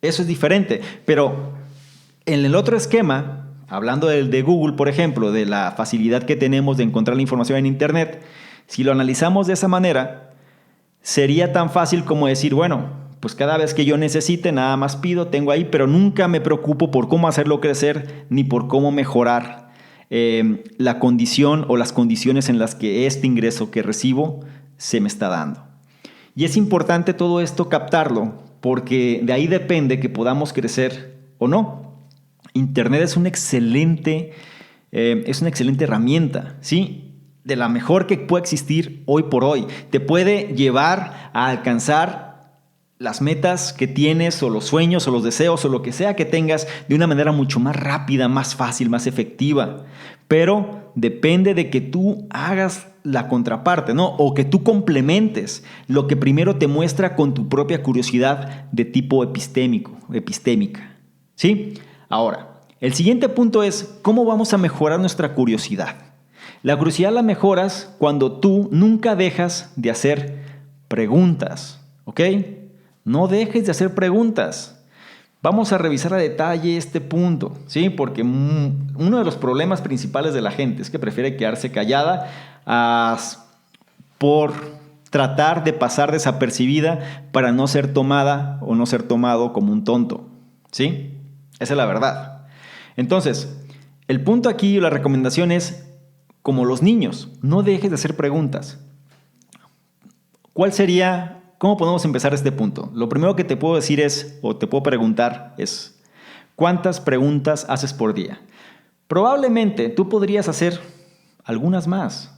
Eso es diferente, pero en el otro esquema, hablando del de Google, por ejemplo, de la facilidad que tenemos de encontrar la información en Internet, si lo analizamos de esa manera, sería tan fácil como decir, bueno, pues cada vez que yo necesite, nada más pido, tengo ahí, pero nunca me preocupo por cómo hacerlo crecer ni por cómo mejorar la condición o las condiciones en las que este ingreso que recibo se me está dando. Y es importante todo esto captarlo, porque de ahí depende que podamos crecer o no. Internet es una excelente herramienta, ¿sí? De la mejor que puede existir hoy por hoy. Te puede llevar a alcanzar las metas que tienes o los sueños o los deseos o lo que sea que tengas de una manera mucho más rápida, más fácil, más efectiva. Pero depende de que tú hagas la contraparte, ¿no? O que tú complementes lo que primero te muestra con tu propia curiosidad de tipo epistémica, ¿sí? Ahora, el siguiente punto es ¿cómo vamos a mejorar nuestra curiosidad? La curiosidad la mejoras cuando tú nunca dejas de hacer preguntas, ¿ok? No dejes de hacer preguntas. Vamos a revisar a detalle este punto, ¿sí? Porque uno de los problemas principales de la gente es que prefiere quedarse callada por tratar de pasar desapercibida para no ser tomada o no ser tomado como un tonto, ¿sí? Esa es la verdad. Entonces, el punto aquí, la recomendación es, como los niños, no dejes de hacer preguntas. ¿Cómo podemos empezar este punto? Lo primero que te puedo decir es, o te puedo preguntar es, ¿cuántas preguntas haces por día? Probablemente tú podrías hacer algunas más,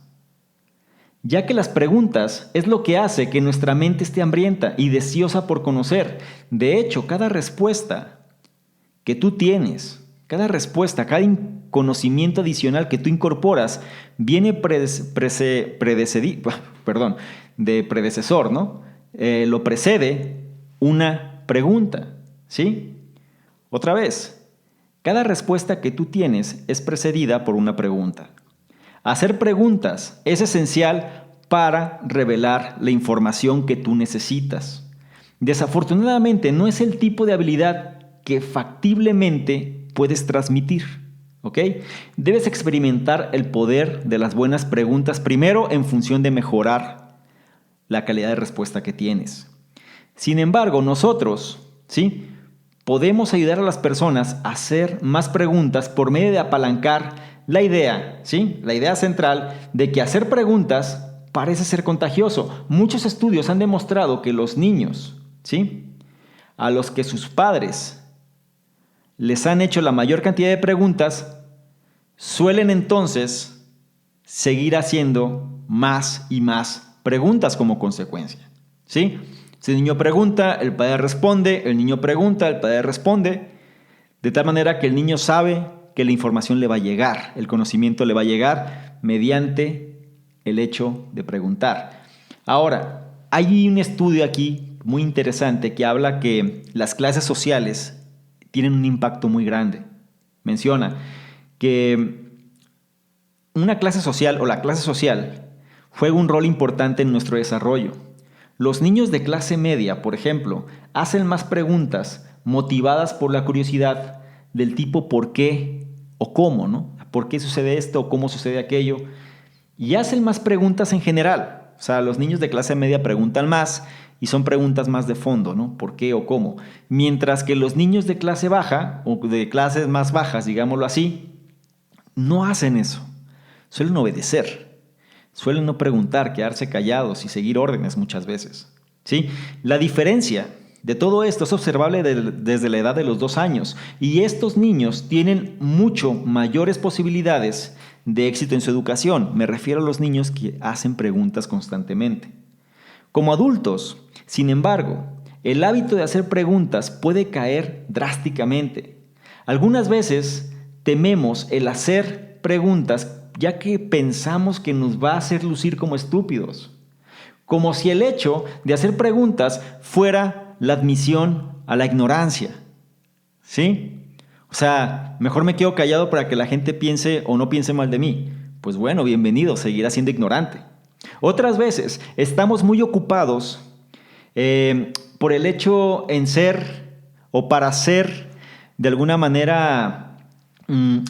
ya que las preguntas es lo que hace que nuestra mente esté hambrienta y deseosa por conocer. De hecho, cada respuesta que tú tienes, cada conocimiento adicional que tú incorporas viene de predecesor, ¿no? Lo precede una pregunta, ¿sí? Otra vez, cada respuesta que tú tienes es precedida por una pregunta. Hacer preguntas es esencial para revelar la información que tú necesitas. Desafortunadamente, no es el tipo de habilidad que factiblemente puedes transmitir, ¿ok? Debes experimentar el poder de las buenas preguntas primero en función de mejorar la calidad de respuesta que tienes. Sin embargo, nosotros, ¿sí?, podemos ayudar a las personas a hacer más preguntas por medio de apalancar la idea, ¿sí?, la idea central de que hacer preguntas parece ser contagioso. Muchos estudios han demostrado que los niños, ¿sí?, a los que sus padres les han hecho la mayor cantidad de preguntas, suelen entonces seguir haciendo más y más preguntas como consecuencia, ¿sí? Si el niño pregunta, el padre responde, el niño pregunta, el padre responde, de tal manera que el niño sabe que la información le va a llegar, el conocimiento le va a llegar mediante el hecho de preguntar. Ahora, hay un estudio aquí muy interesante que habla que las clases sociales tienen un impacto muy grande. Menciona que una clase social o la clase social juega un rol importante en nuestro desarrollo. Los niños de clase media, por ejemplo, hacen más preguntas motivadas por la curiosidad del tipo ¿por qué? O ¿cómo? ¿No? ¿Por qué sucede esto? ¿O cómo sucede aquello? Y hacen más preguntas en general. O sea, los niños de clase media preguntan más y son preguntas más de fondo, ¿no? ¿Por qué o cómo? Mientras que los niños de clase baja o de clases más bajas, digámoslo así, no hacen eso. Suelen obedecer. Suelen no preguntar, quedarse callados y seguir órdenes muchas veces, ¿sí? La diferencia de todo esto es observable desde la edad de los 2 años y estos niños tienen mucho mayores posibilidades de éxito en su educación. Me refiero a los niños que hacen preguntas constantemente. Como adultos, sin embargo, el hábito de hacer preguntas puede caer drásticamente. Algunas veces tememos el hacer preguntas ya que pensamos que nos va a hacer lucir como estúpidos. Como si el hecho de hacer preguntas fuera la admisión a la ignorancia. ¿Sí? O sea, mejor me quedo callado para que la gente piense o no piense mal de mí. Pues bueno, bienvenido, seguirá siendo ignorante. Otras veces estamos muy ocupados por el hecho en ser o para ser de alguna manera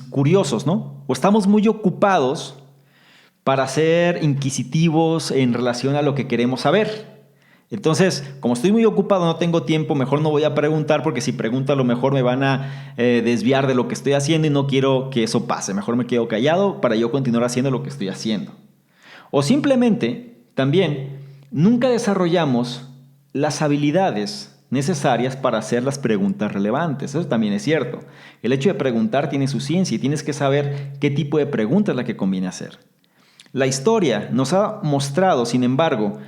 curiosos, ¿no? O estamos muy ocupados para ser inquisitivos en relación a lo que queremos saber. Entonces, como estoy muy ocupado, no tengo tiempo, mejor no voy a preguntar porque si pregunto a lo mejor me van a desviar de lo que estoy haciendo y no quiero que eso pase. Mejor me quedo callado para yo continuar haciendo lo que estoy haciendo. O simplemente, también, nunca desarrollamos las habilidades necesarias para hacer las preguntas relevantes. Eso también es cierto. El hecho de preguntar tiene su ciencia y tienes que saber qué tipo de pregunta es la que conviene hacer. La historia nos ha mostrado, sin embargo,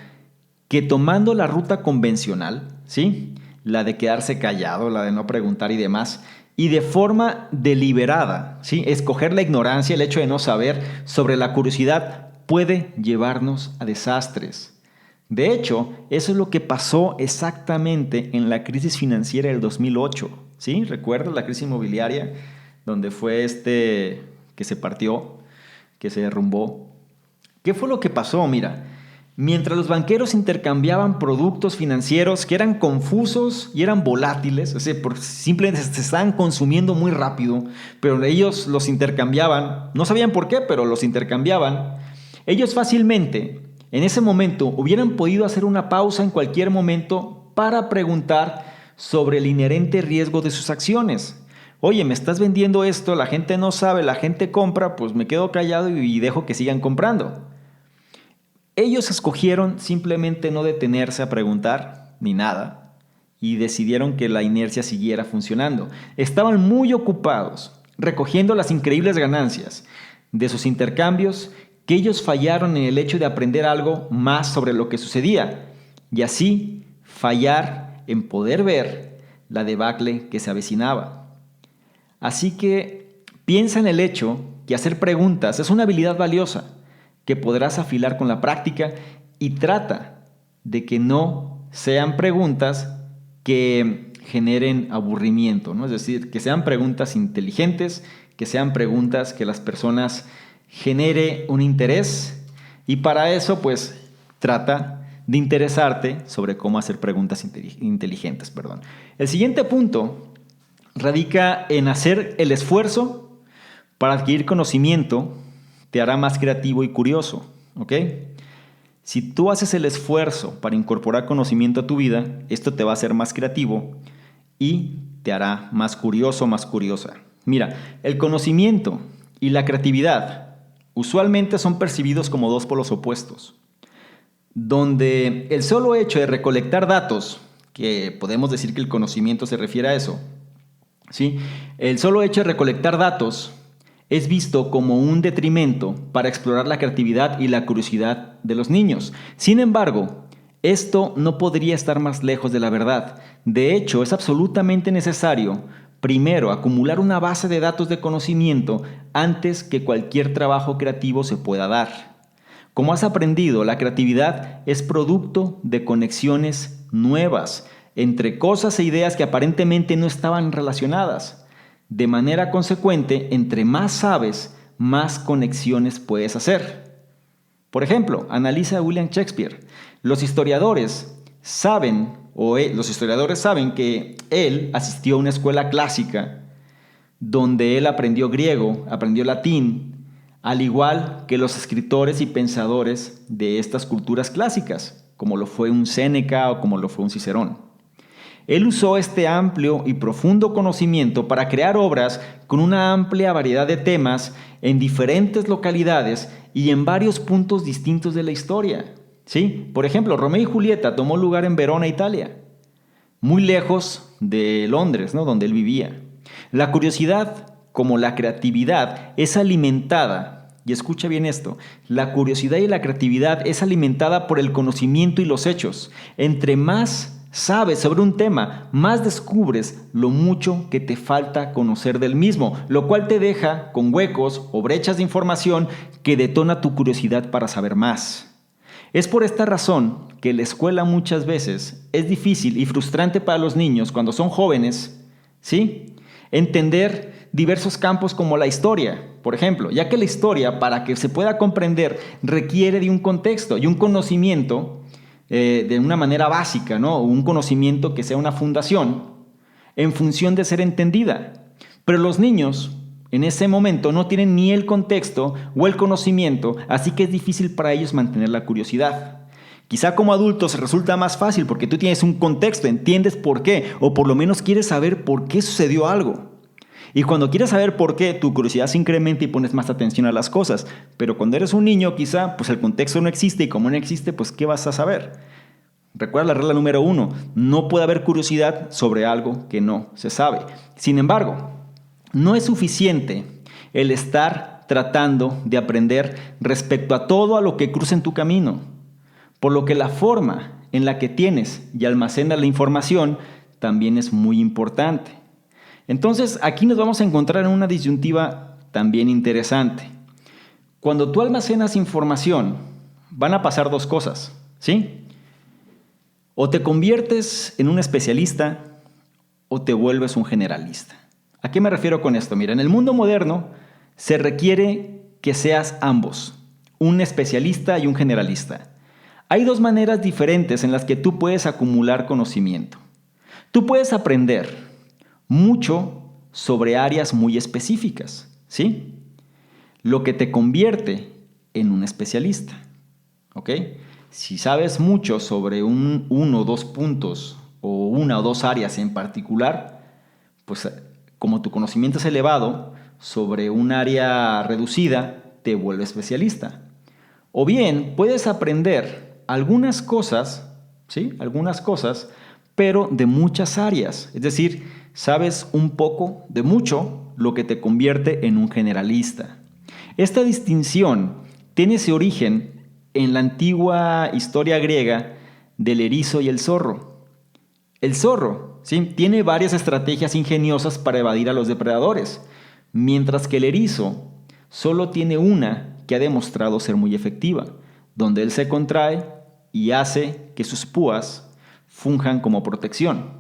que tomando la ruta convencional, ¿sí?, la de quedarse callado, la de no preguntar y demás, y de forma deliberada, ¿sí?, escoger la ignorancia, el hecho de no saber sobre la curiosidad, puede llevarnos a desastres. De hecho, eso es lo que pasó exactamente en la crisis financiera del 2008. ¿Sí? ¿Recuerdas la crisis inmobiliaria donde fue que se partió, que se derrumbó? ¿Qué fue lo que pasó? Mira, mientras los banqueros intercambiaban productos financieros que eran confusos y eran volátiles, o sea, simplemente se estaban consumiendo muy rápido, pero ellos los intercambiaban, no sabían por qué, pero los intercambiaban. Ellos fácilmente, en ese momento, hubieran podido hacer una pausa en cualquier momento para preguntar sobre el inherente riesgo de sus acciones. Oye, me estás vendiendo esto, la gente no sabe, la gente compra, pues me quedo callado y dejo que sigan comprando. Ellos escogieron simplemente no detenerse a preguntar ni nada y decidieron que la inercia siguiera funcionando. Estaban muy ocupados recogiendo las increíbles ganancias de sus intercambios que ellos fallaron en el hecho de aprender algo más sobre lo que sucedía y así fallar en poder ver la debacle que se avecinaba. Así que piensa en el hecho que hacer preguntas es una habilidad valiosa que podrás afilar con la práctica y trata de que no sean preguntas que generen aburrimiento, ¿no? Es decir, que sean preguntas inteligentes, que sean preguntas que las personas genere un interés y para eso pues trata de interesarte sobre cómo hacer preguntas inteligentes. El siguiente punto radica en hacer el esfuerzo para adquirir conocimiento, te hará más creativo y curioso, ¿ok? Si tú haces el esfuerzo para incorporar conocimiento a tu vida, esto te va a hacer más creativo y te hará más curioso, más curiosa. Mira, el conocimiento y la creatividad usualmente son percibidos como dos polos opuestos, donde el solo hecho de recolectar datos, que podemos decir que el conocimiento se refiere a eso, ¿sí? El solo hecho de recolectar datos es visto como un detrimento para explorar la creatividad y la curiosidad de los niños. Sin embargo, esto no podría estar más lejos de la verdad. De hecho, es absolutamente necesario, primero, acumular una base de datos de conocimiento antes que cualquier trabajo creativo se pueda dar. Como has aprendido, la creatividad es producto de conexiones nuevas entre cosas e ideas que aparentemente no estaban relacionadas. De manera consecuente, entre más sabes, más conexiones puedes hacer. Por ejemplo, analiza a William Shakespeare. Los historiadores saben que él asistió a una escuela clásica donde él aprendió griego, aprendió latín, al igual que los escritores y pensadores de estas culturas clásicas, como lo fue un Séneca o como lo fue un Cicerón. Él usó este amplio y profundo conocimiento para crear obras con una amplia variedad de temas en diferentes localidades y en varios puntos distintos de la historia. ¿Sí? Por ejemplo, Romeo y Julieta tomó lugar en Verona, Italia, muy lejos de Londres, ¿no?, donde él vivía. La curiosidad, como la creatividad, es alimentada, y escucha bien esto, la curiosidad y la creatividad es alimentada por el conocimiento y los hechos. Entre más sabes sobre un tema, más descubres lo mucho que te falta conocer del mismo, lo cual te deja con huecos o brechas de información que detona tu curiosidad para saber más. Es por esta razón que la escuela muchas veces es difícil y frustrante para los niños cuando son jóvenes, ¿sí? Entender diversos campos como la historia, por ejemplo, ya que la historia, para que se pueda comprender, requiere de un contexto y un conocimiento de una manera básica, ¿no? Un conocimiento que sea una fundación en función de ser entendida. Pero los niños en ese momento no tienen ni el contexto o el conocimiento, así que es difícil para ellos mantener la curiosidad. Quizá como adultos resulta más fácil porque tú tienes un contexto, entiendes por qué, o por lo menos quieres saber por qué sucedió algo. Y cuando quieres saber por qué, tu curiosidad se incrementa y pones más atención a las cosas. Pero cuando eres un niño, quizá pues el contexto no existe, y como no existe, pues ¿qué vas a saber? Recuerda la regla número 1, no puede haber curiosidad sobre algo que no se sabe. Sin embargo, no es suficiente el estar tratando de aprender respecto a todo a lo que cruza en tu camino, por lo que la forma en la que tienes y almacenas la información también es muy importante. Entonces, aquí nos vamos a encontrar en una disyuntiva también interesante. Cuando tú almacenas información, van a pasar dos cosas, ¿sí? O te conviertes en un especialista o te vuelves un generalista. ¿A qué me refiero con esto? Mira, en el mundo moderno se requiere que seas ambos, un especialista y un generalista. Hay dos maneras diferentes en las que tú puedes acumular conocimiento. Tú puedes aprender mucho sobre áreas muy específicas, ¿sí? Lo que te convierte en un especialista, ¿ok? Si sabes mucho sobre uno o dos puntos o una o dos áreas en particular, pues como tu conocimiento es elevado sobre un área reducida, te vuelves especialista. O bien puedes aprender algunas cosas, ¿sí? Algunas cosas, pero de muchas áreas. Es decir, sabes un poco de mucho, lo que te convierte en un generalista. Esta distinción tiene ese origen en la antigua historia griega del erizo y el zorro. El zorro, ¿sí?, tiene varias estrategias ingeniosas para evadir a los depredadores, mientras que el erizo solo tiene una que ha demostrado ser muy efectiva, donde él se contrae y hace que sus púas funjan como protección.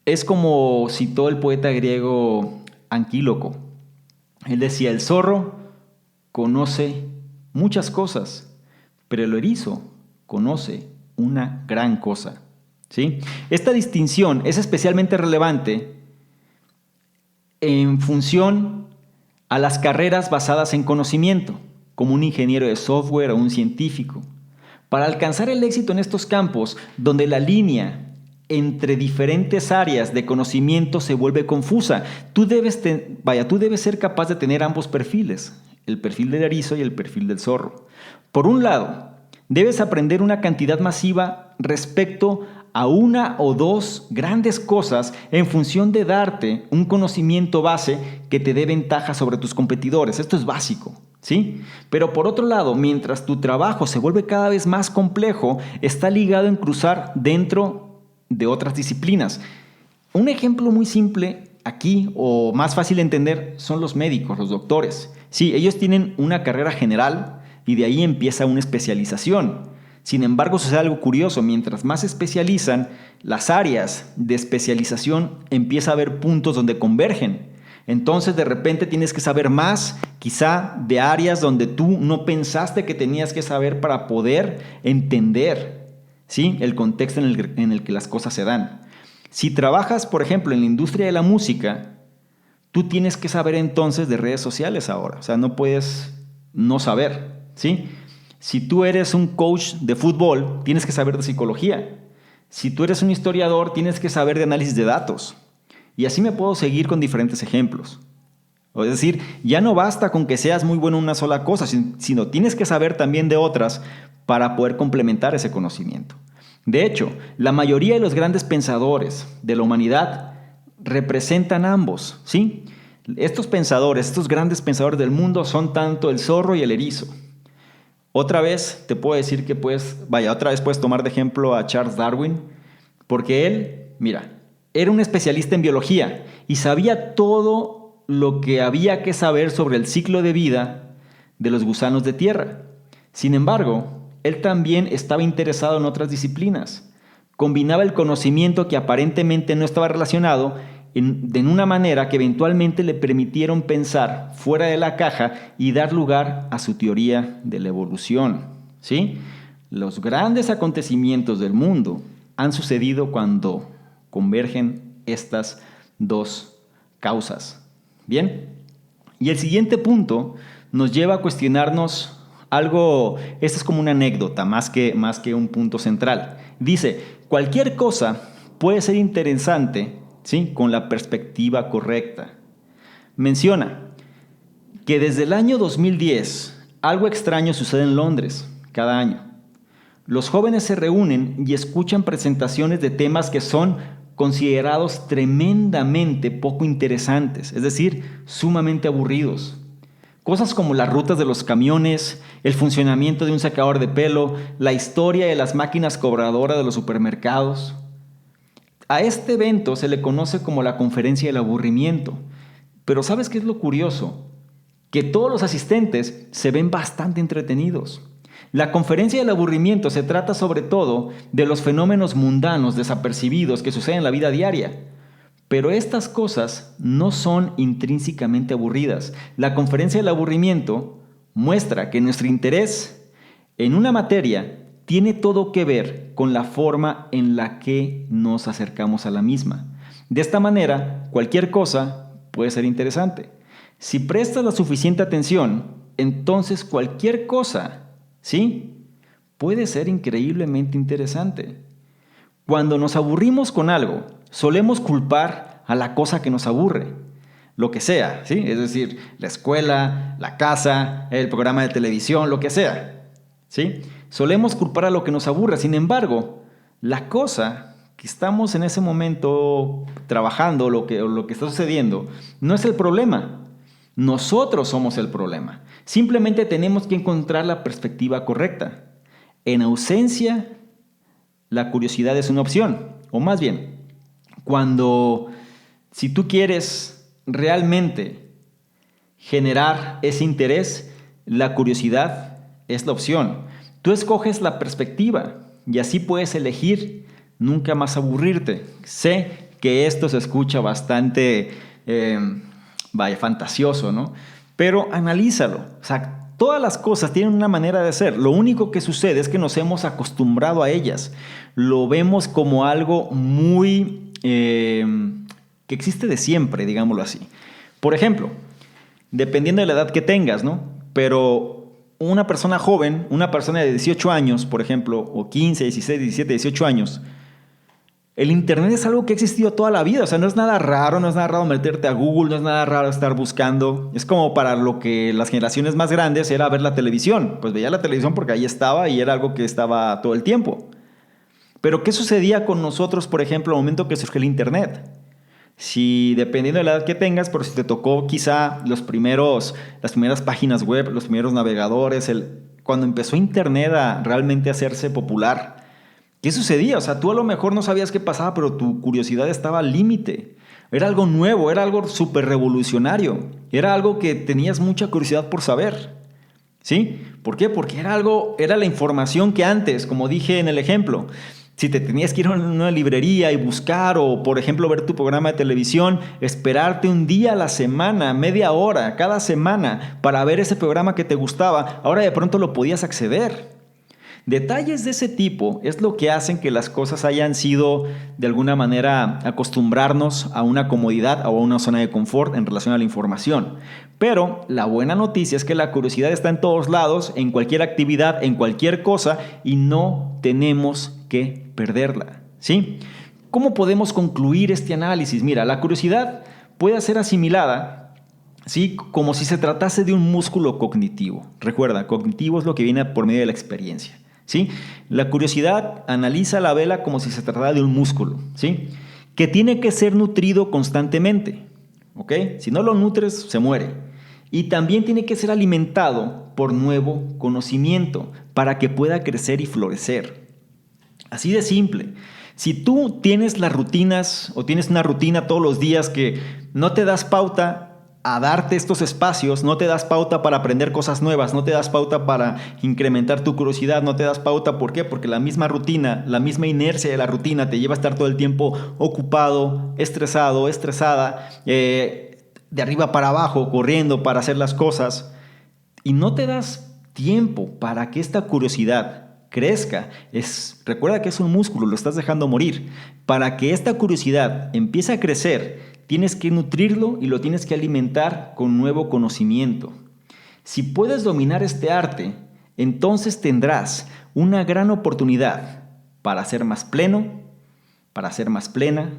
Es como citó el poeta griego Anquíloco. Él decía, el zorro conoce muchas cosas, pero el erizo conoce una gran cosa. ¿Sí? Esta distinción es especialmente relevante en función a las carreras basadas en conocimiento, como un ingeniero de software o un científico. Para alcanzar el éxito en estos campos, donde la línea entre diferentes áreas de conocimiento se vuelve confusa, tú debes ser capaz de tener ambos perfiles, el perfil del erizo y el perfil del zorro. Por un lado, debes aprender una cantidad masiva respecto a una o dos grandes cosas en función de darte un conocimiento base que te dé ventaja sobre tus competidores. Esto es básico, ¿sí? Pero por otro lado, mientras tu trabajo se vuelve cada vez más complejo, está ligado en cruzar dentro de otras disciplinas. Un ejemplo muy simple aquí, o más fácil de entender, son los médicos, los doctores. Sí, ellos tienen una carrera general y de ahí empieza una especialización. Sin embargo, sucede algo curioso. Mientras más se especializan, las áreas de especialización empieza a haber puntos donde convergen. Entonces, de repente tienes que saber más, quizá de áreas donde tú no pensaste que tenías que saber para poder entender, ¿sí?, el contexto en el que las cosas se dan. Si trabajas, por ejemplo, en la industria de la música, tú tienes que saber entonces de redes sociales ahora. O sea, no puedes no saber, ¿sí? Si tú eres un coach de fútbol, tienes que saber de psicología. Si tú eres un historiador, tienes que saber de análisis de datos. Y así me puedo seguir con diferentes ejemplos. Es decir, ya no basta con que seas muy bueno en una sola cosa, sino tienes que saber también de otras para poder complementar ese conocimiento. De hecho, la mayoría de los grandes pensadores de la humanidad representan ambos, ¿sí? Estos pensadores, estos grandes pensadores del mundo son tanto el zorro y el erizo. Otra vez te puedo decir que otra vez puedes tomar de ejemplo a Charles Darwin, porque él, mira, era un especialista en biología y sabía todo lo que había que saber sobre el ciclo de vida de los gusanos de tierra. Sin embargo, él también estaba interesado en otras disciplinas. Combinaba el conocimiento que aparentemente no estaba relacionado en una manera que eventualmente le permitieron pensar fuera de la caja y dar lugar a su teoría de la evolución, ¿sí? Los grandes acontecimientos del mundo han sucedido cuando convergen estas dos causas. ¿Bien? Y el siguiente punto nos lleva a cuestionarnos algo. Esta es como una anécdota más que un punto central. Dice, cualquier cosa puede ser interesante, ¿sí?, con la perspectiva correcta. Menciona que desde el año 2010 algo extraño sucede en Londres cada año. Los jóvenes se reúnen y escuchan presentaciones de temas que son considerados tremendamente poco interesantes, es decir, sumamente aburridos. Cosas como las rutas de los camiones, el funcionamiento de un secador de pelo, la historia de las máquinas cobradoras de los supermercados. A este evento se le conoce como la conferencia del aburrimiento. Pero ¿sabes qué es lo curioso? Que todos los asistentes se ven bastante entretenidos. La conferencia del aburrimiento se trata sobre todo de los fenómenos mundanos desapercibidos que suceden en la vida diaria. Pero estas cosas no son intrínsecamente aburridas. La conferencia del aburrimiento muestra que nuestro interés en una materia tiene todo que ver con la forma en la que nos acercamos a la misma. De esta manera, cualquier cosa puede ser interesante. Si prestas la suficiente atención, entonces cualquier cosa, ¿sí?, puede ser increíblemente interesante. Cuando nos aburrimos con algo, solemos culpar a la cosa que nos aburre, lo que sea, ¿sí? Es decir, la escuela, la casa, el programa de televisión, lo que sea, ¿sí? Solemos culpar a lo que nos aburre. Sin embargo, la cosa que estamos en ese momento trabajando, lo que está sucediendo, no es el problema. Nosotros somos el problema. Simplemente tenemos que encontrar la perspectiva correcta. En ausencia, la curiosidad es una opción. O más bien, si tú quieres realmente generar ese interés, la curiosidad es la opción. Tú escoges la perspectiva y así puedes elegir nunca más aburrirte. Sé que esto se escucha bastante fantasioso, ¿no? Pero analízalo. O sea, Todas las cosas tienen una manera de ser. Lo único que sucede es que nos hemos acostumbrado a ellas. Lo vemos como algo muy que existe de siempre, digámoslo así. Por ejemplo, dependiendo de la edad que tengas, ¿no? Pero una persona joven, una persona de 18 años, por ejemplo, o 15, 16, 17, 18 años, el Internet es algo que ha existido toda la vida. O sea, no es nada raro meterte a Google, no es nada raro estar buscando. Es como para lo que las generaciones más grandes era ver la televisión. Pues veía la televisión porque ahí estaba y era algo que estaba todo el tiempo. Pero ¿qué sucedía con nosotros, por ejemplo, al momento que surgió el Internet? Si dependiendo de la edad que tengas, pero si te tocó quizá las primeras páginas web, los primeros navegadores, cuando empezó Internet a realmente hacerse popular, ¿qué sucedía? O sea, tú a lo mejor no sabías qué pasaba, pero tu curiosidad estaba al límite. Era algo nuevo, era algo súper revolucionario. Era algo que tenías mucha curiosidad por saber. ¿Sí? ¿Por qué? Porque era la información que antes, como dije en el ejemplo, si te tenías que ir a una librería y buscar o, por ejemplo, ver tu programa de televisión, esperarte un día a la semana, media hora, cada semana, para ver ese programa que te gustaba, ahora de pronto lo podías acceder. Detalles de ese tipo es lo que hacen que las cosas hayan sido, de alguna manera, acostumbrarnos a una comodidad o a una zona de confort en relación a la información. Pero la buena noticia es que la curiosidad está en todos lados, en cualquier actividad, en cualquier cosa, y no tenemos que perderla, ¿sí? ¿Cómo podemos concluir este análisis? Mira, la curiosidad puede ser asimilada, ¿sí?, como si se tratase de un músculo cognitivo. Recuerda, cognitivo es lo que viene por medio de la experiencia, ¿sí? La curiosidad analiza la vela como si se tratara de un músculo, ¿sí?, que tiene que ser nutrido constantemente, ¿ok? Si no lo nutres, se muere. Y también tiene que ser alimentado por nuevo conocimiento para que pueda crecer y florecer. Así de simple. Si tú tienes las rutinas o tienes una rutina todos los días que no te das pauta a darte estos espacios, no te das pauta para aprender cosas nuevas, no te das pauta para incrementar tu curiosidad, no te das pauta, ¿por qué? Porque la misma rutina, la misma inercia de la rutina te lleva a estar todo el tiempo ocupado, estresado, estresada, de arriba para abajo, corriendo para hacer las cosas, y no te das tiempo para que esta curiosidad crezca. Recuerda que es un músculo, lo estás dejando morir. Para que esta curiosidad empiece a crecer, tienes que nutrirlo y lo tienes que alimentar con nuevo conocimiento. Si puedes dominar este arte, entonces tendrás una gran oportunidad para ser más pleno, para ser más plena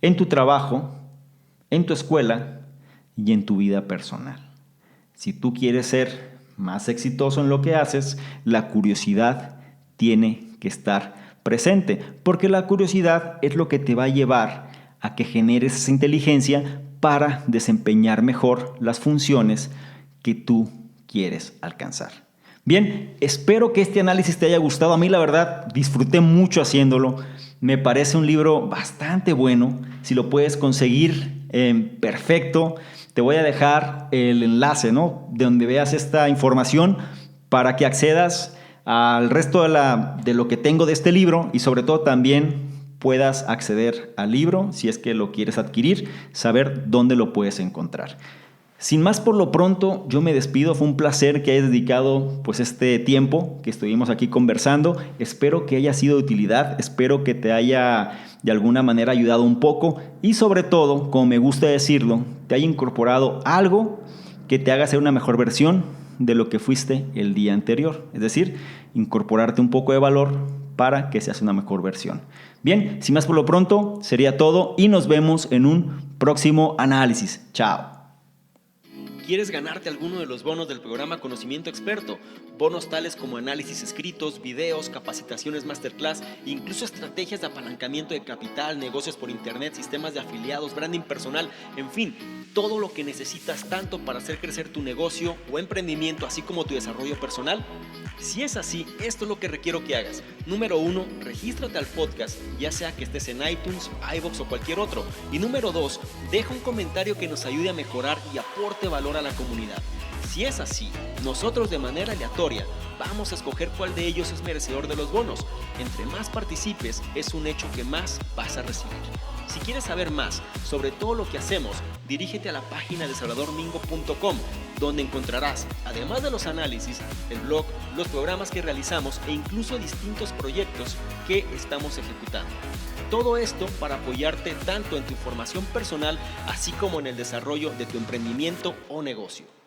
en tu trabajo, en tu escuela y en tu vida personal. Si tú quieres ser más exitoso en lo que haces, la curiosidad tiene que estar presente, porque la curiosidad es lo que te va a llevar a que generes esa inteligencia para desempeñar mejor las funciones que tú quieres alcanzar. Bien, espero que este análisis te haya gustado. A mí, la verdad, disfruté mucho haciéndolo. Me parece un libro bastante bueno. Si lo puedes conseguir, perfecto. Te voy a dejar el enlace, ¿no?, de donde veas esta información para que accedas al resto de lo que tengo de este libro y sobre todo también puedas acceder al libro si es que lo quieres adquirir, saber dónde lo puedes encontrar. Sin más por lo pronto, yo me despido. Fue un placer que hayas dedicado pues este tiempo que estuvimos aquí conversando. Espero que haya sido de utilidad, espero que te haya de alguna manera ayudado un poco y sobre todo, como me gusta decirlo, te haya incorporado algo que te haga ser una mejor versión de lo que fuiste el día anterior. Es decir, incorporarte un poco de valor para que seas una mejor versión. Bien, sin más por lo pronto, sería todo y nos vemos en un próximo análisis. Chao. ¿Quieres ganarte alguno de los bonos del programa Conocimiento Experto? Bonos tales como análisis escritos, videos, capacitaciones masterclass, incluso estrategias de apalancamiento de capital, negocios por internet, sistemas de afiliados, branding personal, en fin, todo lo que necesitas tanto para hacer crecer tu negocio o emprendimiento, así como tu desarrollo personal. Si es así, esto es lo que requiero que hagas. Número 1, regístrate al podcast, ya sea que estés en iTunes, iVoox o cualquier otro. Y número 2, deja un comentario que nos ayude a mejorar y aporte valor a la comunidad. Si es así, nosotros de manera aleatoria vamos a escoger cuál de ellos es merecedor de los bonos. Entre más participes, es un hecho que más vas a recibir. Si quieres saber más sobre todo lo que hacemos, dirígete a la página de salvadormingo.com. donde encontrarás, además de los análisis, el blog, los programas que realizamos e incluso distintos proyectos que estamos ejecutando. Todo esto para apoyarte tanto en tu formación personal, así como en el desarrollo de tu emprendimiento o negocio.